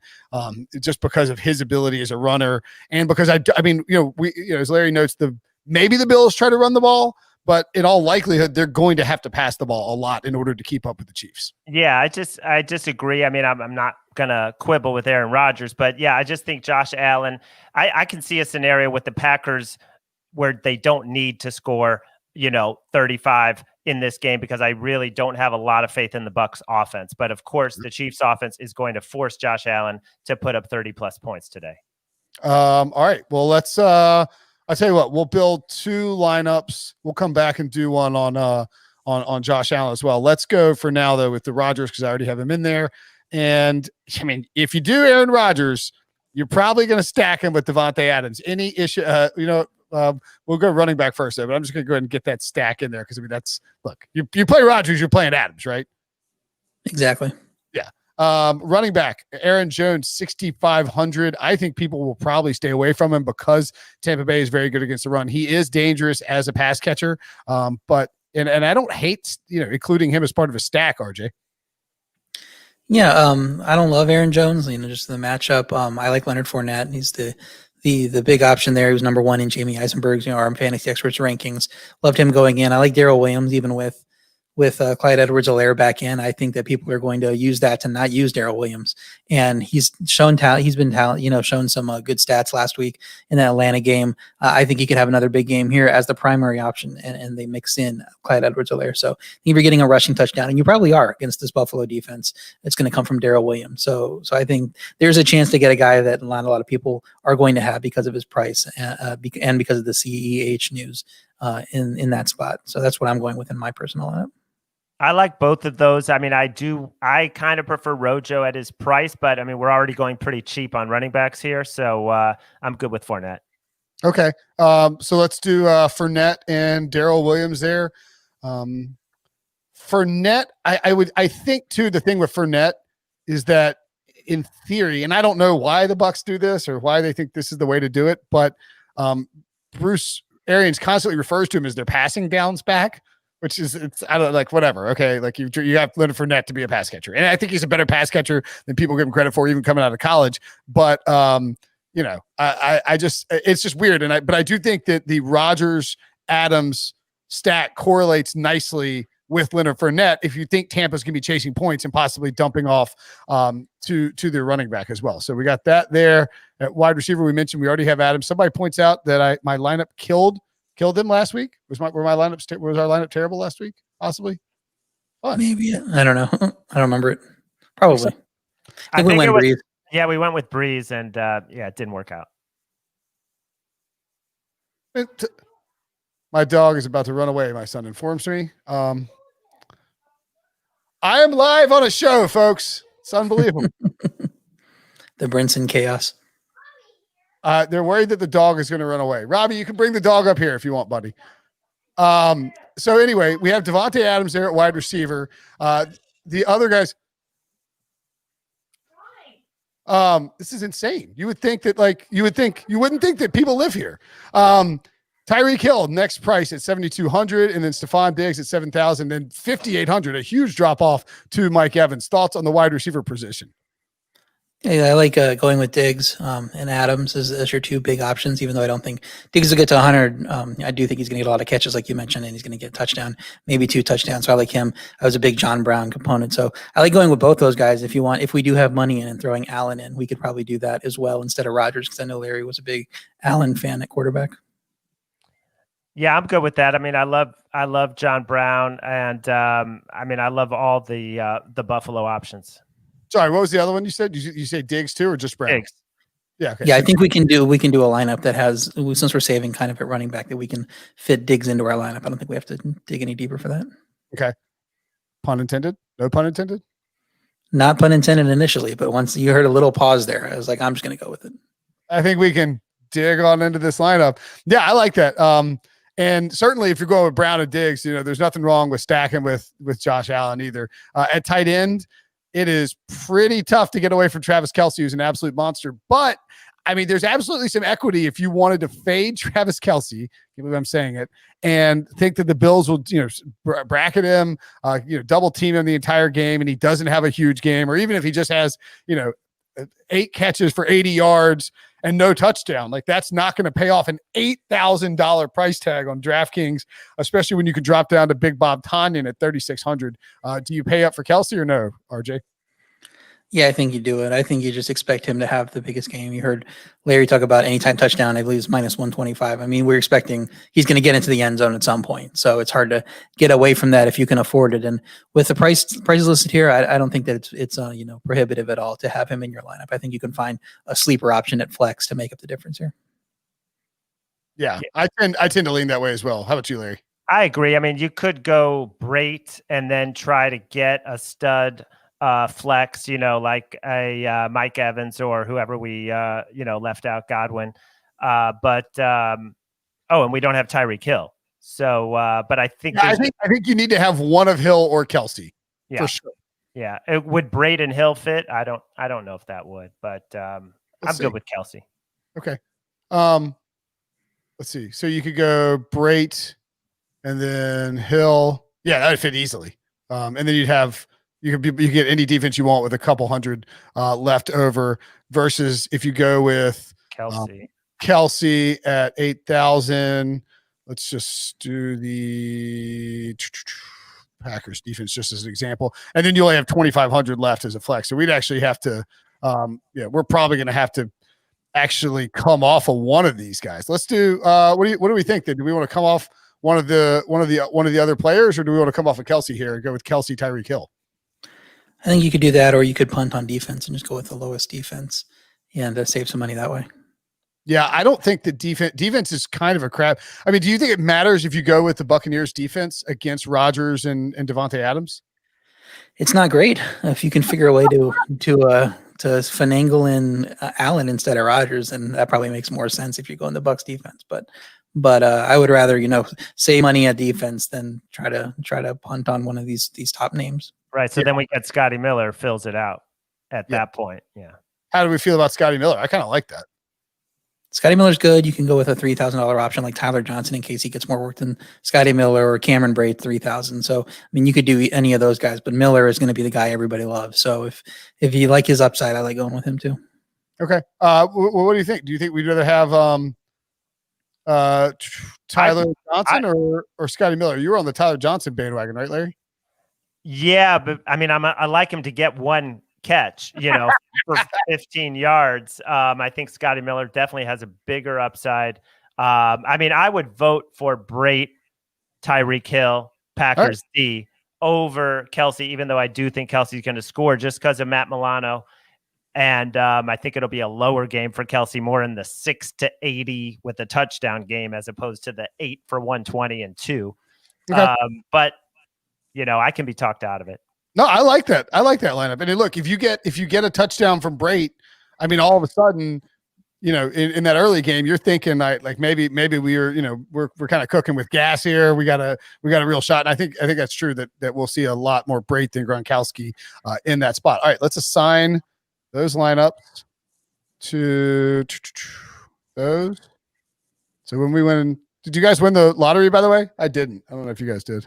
just because of his ability as a runner, and because as Larry notes, maybe the Bills try to run the ball, but in all likelihood, they're going to have to pass the ball a lot in order to keep up with the Chiefs. Yeah, I just agree. I mean, I'm not gonna quibble with Aaron Rodgers, but yeah, I just think Josh Allen. I can see a scenario with the Packers where they don't need to score, 35 in this game, because I really don't have a lot of faith in the Bucs offense. But of course, the Chiefs offense is going to force Josh Allen to put up 30 plus points today. All right. Well, let's I'll tell you what, we'll build 2 lineups. We'll come back and do one on Josh Allen as well. Let's go for now though with the Rodgers, because I already have him in there. And I mean, if you do Aaron Rodgers, you're probably going to stack him with Devontae Adams. Any issue, we'll go running back first though, but I'm just going to go ahead and get that stack in there, because I mean, look, you play Rodgers, you're playing Adams, right? Exactly. Yeah. Running back, Aaron Jones, 6,500. I think people will probably stay away from him because Tampa Bay is very good against the run. He is dangerous as a pass catcher, but I don't hate, including him as part of a stack, RJ. Yeah, I don't love Aaron Jones, just the matchup. I like Leonard Fournette. He's the big option there. He was number 1 in Jamie Eisenberg's, our fantasy experts rankings. Loved him going in. I like Darrell Williams, even with Clyde Edwards-Helaire back in. I think that people are going to use that to not use Darrell Williams. And he's shown talent. He's been shown some good stats last week in that Atlanta game. I think he could have another big game here as the primary option, and they mix in Clyde Edwards-Helaire. So if you're getting a rushing touchdown, and you probably are against this Buffalo defense, it's going to come from Darrell Williams. So I think there's a chance to get a guy that not a lot of people are going to have because of his price and because of the CEH news in that spot. So that's what I'm going with in my personal lineup. I like both of those. I mean, I kind of prefer Rojo at his price, but I mean, we're already going pretty cheap on running backs here. So I'm good with Fournette. Okay. So let's do Fournette and Darrell Williams there. Fournette, I think too, the thing with Fournette is that in theory, and I don't know why the Bucs do this or why they think this is the way to do it, but Bruce Arians constantly refers to him as their passing downs back, which is, I don't like, whatever. Okay. Like you have Leonard Fournette to be a pass catcher. And I think he's a better pass catcher than people give him credit for, even coming out of college. But, I just, it's just weird. But I do think that the Rodgers Adams stack correlates nicely with Leonard Fournette if you think Tampa's going to be chasing points and possibly dumping off to their running back as well. So we got that there. At wide receiver, we mentioned we already have Adams. Somebody points out that my lineup killed them last week. Was our lineup terrible last week? Possibly. What? Maybe. I don't know. I don't remember it. Probably. I think we went Breeze. Yeah, we went with Breeze, and it didn't work out. My dog is about to run away, my son informs me. I am live on a show, folks. It's unbelievable. The Brinson chaos. They're worried that the dog is going to run away. Robbie, you can bring the dog up here if you want, buddy. So anyway, we have Devontae Adams there at wide receiver. The other guys. This is insane. You would think that you wouldn't think that people live here. Tyreek Hill, next price at 7,200, and then Stephon Diggs at 7,000, then 5,800, a huge drop off to Mike Evans. Thoughts on the wide receiver position? Yeah, I like going with Diggs and Adams as your 2 big options, even though I don't think Diggs will get to 100. I do think he's going to get a lot of catches, like you mentioned, and he's going to get a touchdown, maybe 2 touchdowns. So I like him. I was a big John Brown component. So I like going with both those guys. If we do have money in and throwing Allen in, we could probably do that as well instead of Rodgers, because I know Larry was a big Allen fan at quarterback. Yeah, I'm good with that. I mean, I love John Brown, and I love all the Buffalo options. Sorry, what was the other one you said? You say Diggs too, or just Brown? Diggs. Yeah. Okay. Yeah, I think we can do a lineup that has, since we're saving kind of at running back, that we can fit Diggs into our lineup. I don't think we have to dig any deeper for that. Okay. Pun intended? No pun intended? Not pun intended initially, but once you heard a little pause there, I was like, I'm just going to go with it. I think we can dig on into this lineup. Yeah, I like that. And certainly if you're going with Brown and Diggs, there's nothing wrong with stacking with Josh Allen either. At tight end, it is pretty tough to get away from Travis Kelce, who's an absolute monster. But, I mean, there's absolutely some equity if you wanted to fade Travis Kelce, can't believe I'm saying it, and think that the Bills will, bracket him, double team him the entire game, and he doesn't have a huge game, or even if he just has, 8 catches for 80 yards and no touchdown. Like that's not going to pay off an $8,000 price tag on DraftKings, especially when you could drop down to Big Bob Tanyan at 3,600. Do you pay up for Kelce or no, RJ? Yeah, I think you do it. I think you just expect him to have the biggest game. You heard Larry talk about anytime touchdown. I believe it's minus 125. I mean, we're expecting he's going to get into the end zone at some point. So it's hard to get away from that if you can afford it. And with the prices listed here, I don't think that it's prohibitive at all to have him in your lineup. I think you can find a sleeper option at flex to make up the difference here. Yeah, I tend to lean that way as well. How about you, Larry? I agree. I mean, you could go Brait and then try to get a stud flex, like a Mike Evans or whoever we left out, Godwin. And we don't have Tyreek Hill. So, but I think I think you need to have one of Hill or Kelce for sure. Yeah, would Brait and Hill fit? I don't know if that would, but I'm good with Kelce. Okay. Let's see. So you could go Brait and then Hill. Yeah, that would fit easily. And then you get any defense you want with a couple hundred left over versus if you go with Kelce at 8,000. Let's just do the Packers defense just as an example. And then you only have 2,500 left as a flex. So we'd actually have to, we're probably going to have to actually come off of one of these guys. Let's do, what do we think then? Do we want to come off one of the other players, or do we want to come off of Kelce here and go with Kelce, Tyreek Hill? I think you could do that, or you could punt on defense and just go with the lowest defense and save some money that way. Yeah, I don't think the defense is kind of a crap. I mean, do you think it matters if you go with the Buccaneers defense against Rodgers and Devontae Adams? It's not great if you can figure a way to finagle in Allen instead of Rodgers, and that probably makes more sense if you go in the Bucs defense. But I would rather save money at defense than try to punt on one of these top names. Right. So then we get Scotty Miller fills it out at that point. Yeah. How do we feel about Scotty Miller? I kind of like that. Scotty Miller's good. You can go with a $3,000 option like Tyler Johnson in case he gets more work than Scotty Miller, or Cameron Brate 3,000. So, I mean, you could do any of those guys, but Miller is going to be the guy everybody loves. So if you like his upside, I like going with him too. Okay. What do you think? Do you think we'd rather have Tyler Johnson or Scotty Miller? You were on the Tyler Johnson bandwagon, right, Larry? Yeah, but I mean, I like him to get one catch, for 15 yards. I think Scotty Miller definitely has a bigger upside. I mean, I would vote for Brait, Tyreek Hill, Packers D over Kelce, even though I do think Kelce's going to score just because of Matt Milano. And I think it'll be a lower game for Kelce, more in the 6 to 80 with a touchdown game as opposed to the 8 for 120 and 2. Okay. But I can be talked out of it. No, I like that. I like that lineup. And look, if you get a touchdown from Brait, I mean, all of a sudden, in that early game, you're thinking like maybe we're kind of cooking with gas here. We got a real shot. And I think that's true that we'll see a lot more Brait than Gronkowski in that spot. All right, let's assign those lineups to those. So when we win, did you guys win the lottery, by the way? I didn't. I don't know if you guys did.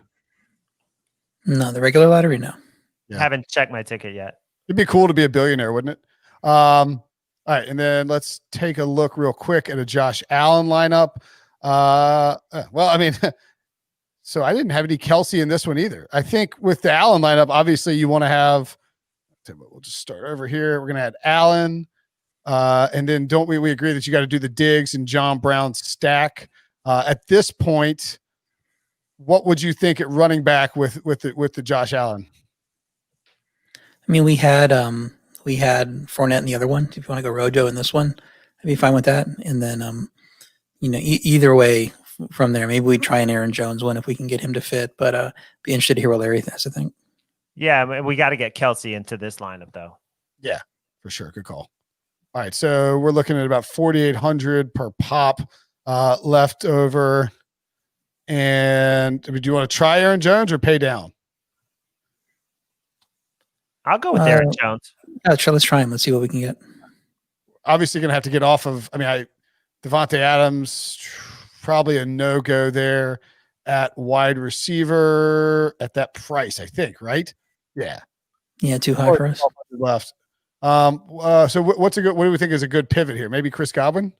No, the regular lottery, no. Yeah. Haven't checked my ticket yet. It'd be cool to be a billionaire, wouldn't it? All right, and then let's take a look real quick at a Josh Allen lineup. Well, I mean, so I didn't have any Kelce in this one either. I think with the Allen lineup, obviously you want to have. We'll just start over here. We're gonna add Allen, and then don't we agree that you got to do the Diggs and John Brown stack at this point? What would you think at running back with the Josh Allen? I mean, we had Fournette in the other one. If you want to go Rojo in this one, I'd be fine with that. And then, either way from there, maybe we try an Aaron Jones one if we can get him to fit. But be interested to hear what Larry thinks, I think. Yeah, we got to get Kelce into this lineup, though. Yeah, for sure. Good call. All right, so we're looking at about 4,800 per pop left over. And do you want to try Aaron Jones or pay down? I'll go with Aaron Jones. Yeah, let's try him. Let's see what we can get. Obviously, going to have to get off of. I mean, Devontae Adams, probably a no-go there at wide receiver at that price. I think, right? Yeah. Yeah, too high for us. Left. So what do we think is a good pivot here? Maybe Chris Godwin.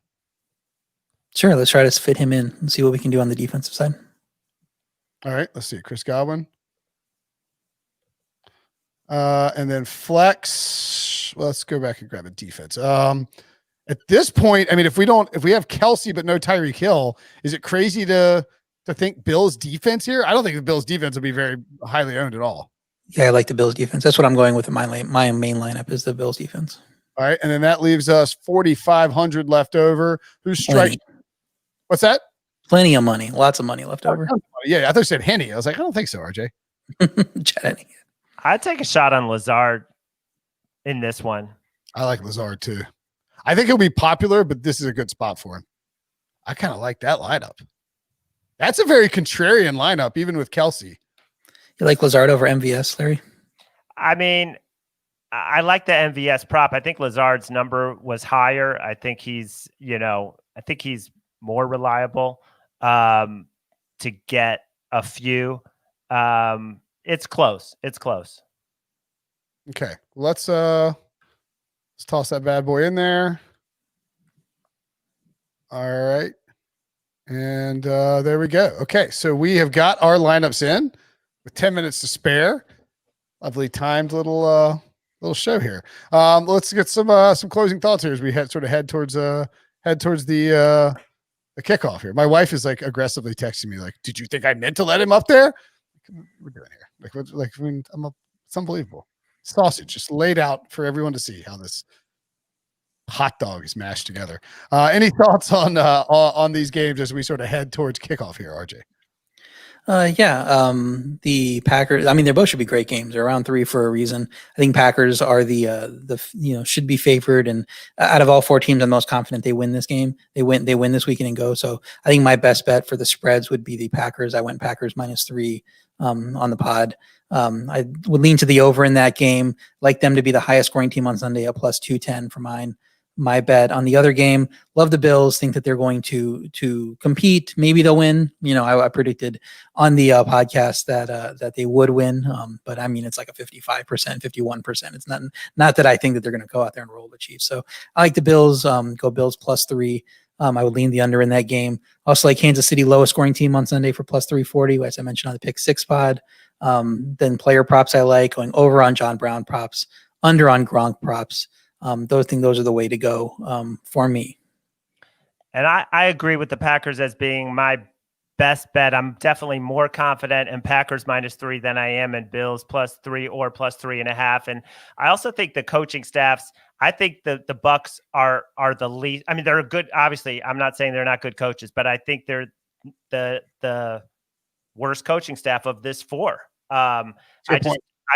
Sure, let's try to fit him in and see what we can do on the defensive side. All right, let's see. Chris Godwin. And then flex. Well, let's go back and grab a defense. At this point, I mean, if we have Kelsey but no Tyreek Hill, is it crazy to think Bills defense here? I don't think the Bills defense will be very highly owned at all. Yeah, I like the Bills defense. That's what I'm going with in my main lineup is the Bills defense. All right, and then that leaves us 4,500 left over. Who's striking? What's that? Plenty of money. Lots of money left over. Yeah, I thought you said Henny. I was like, I don't think so, RJ. I'd take a shot on Lazard in this one. I like Lazard too. I think he'll be popular, but this is a good spot for him. I kind of like that lineup. That's a very contrarian lineup, even with Kelsey. You like Lazard over MVS, Larry? I mean, I like the MVS prop. I think Lazard's number was higher. I think he's more reliable to get a few. It's close. Okay. Let's toss that bad boy in there. All right. And there we go. Okay. So we have got our lineups in with 10 minutes to spare. Lovely timed little show here. Let's get some closing thoughts here as we head towards the kickoff here. My wife is like aggressively texting me like, "Did you think I meant to let him up there?" We're doing here. It's unbelievable. Sausage just laid out for everyone to see how this hot dog is mashed together. Any thoughts on these games as we sort of head towards kickoff here, RJ? The Packers, I mean, they both should be great games. They're around 3 for a reason. I think Packers are should be favored. And out of all 4 teams, I'm most confident they win this game. They win this weekend and go. So I think my best bet for the spreads would be the Packers. I went Packers -3 on the pod. I would lean to the over in that game, like them to be the highest scoring team on Sunday, a +210 for my bet. On the other game, love the Bills, think that they're going to compete. Maybe they'll win. I predicted on the podcast that they would win. But I mean, it's like a 55%, 51%. It's not that I think that they're going to go out there and roll the Chiefs. So I like the Bills, go Bills +3. I would lean the under in that game. Also like Kansas City, lowest scoring team on Sunday for +340, as I mentioned on the pick 6 pod. Then player props I like, going over on John Brown props, under on Gronk props. Those are the way to go for me. And I agree with the Packers as being my best bet. I'm definitely more confident in Packers -3 than I am in Bills +3 or +3.5. And I also think the coaching staffs, I think the Bucs are the least. I mean, they're good. Obviously, I'm not saying they're not good coaches, but I think they're the worst coaching staff of this 4. I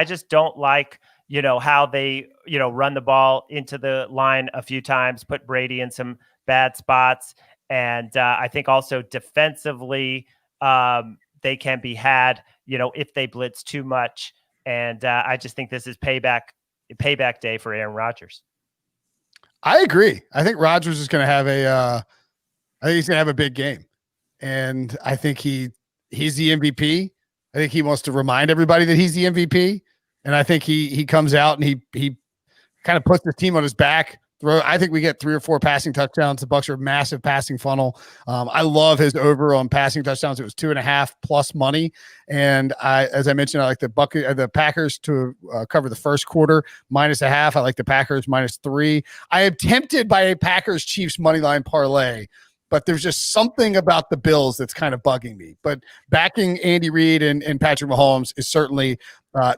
just don't like, how they, run the ball into the line a few times, put Brady in some bad spots. And I think also defensively, they can be had, if they blitz too much. And I just think this is payback day for Aaron Rodgers. I agree. I think Rodgers is going to have he's going to have a big game. And I think he's the MVP. I think he wants to remind everybody that he's the MVP. And I think he comes out and he kind of puts the team on his back. I think we get 3 or 4 passing touchdowns. The Bucs are a massive passing funnel. I love his over on passing touchdowns. It was 2.5 plus money. And as I mentioned, I like the Packers to cover the first quarter -0.5. I like the Packers -3. I am tempted by a Packers Chiefs moneyline parlay, but there's just something about the Bills that's kind of bugging me. But backing Andy Reid and Patrick Mahomes is certainly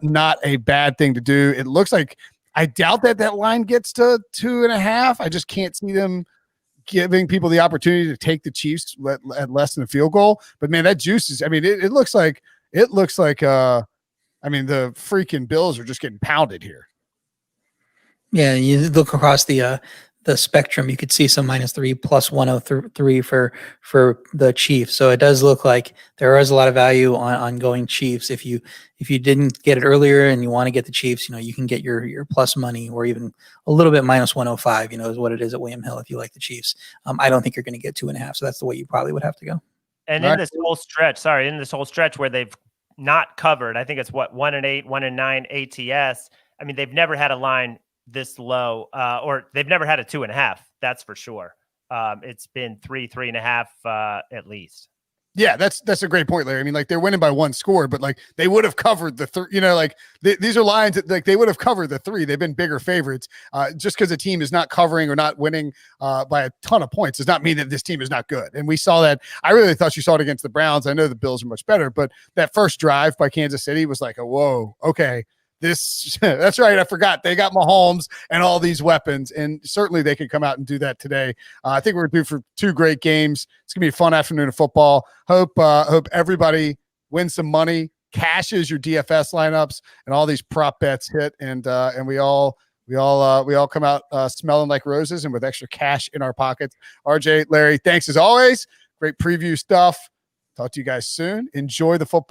not a bad thing to do. It looks like I doubt that line gets to 2.5. I just can't see them giving people the opportunity to take the Chiefs at less than a field goal. But man, that juice is. I mean, it looks like. I mean, the freaking Bills are just getting pounded here. Yeah, you look across the spectrum, you could see some -3 +103 for the Chiefs. So it does look like there is a lot of value on going Chiefs. If you didn't get it earlier and you want to get the Chiefs, you can get your plus money or even a little bit -105, is what it is at William Hill if you like the Chiefs. I don't think you're going to get 2.5. So that's the way you probably would have to go. And in this whole stretch where they've not covered, I think it's 1-8, 1-9 ATS. I mean, they've never had a line this low, or they've never had a 2.5. That's for sure. It's been 3.5 at least. Yeah, that's a great point, Larry. I mean, like they're winning by one score, but like they would have covered the three. You know, like these are lines that like they would have covered the three. They've been bigger favorites. Just because a team is not covering or not winning by a ton of points does not mean that this team is not good. And we saw that. I really thought you saw it against the Browns. I know the Bills are much better, but that first drive by Kansas City was like, whoa, okay. That's right. I forgot they got Mahomes and all these weapons, and certainly they can come out and do that today. I think we're due for two great games. It's gonna be a fun afternoon of football. Hope everybody wins some money, cashes your DFS lineups, and all these prop bets hit, and we all come out smelling like roses and with extra cash in our pockets. RJ, Larry, thanks as always. Great preview stuff. Talk to you guys soon. Enjoy the football.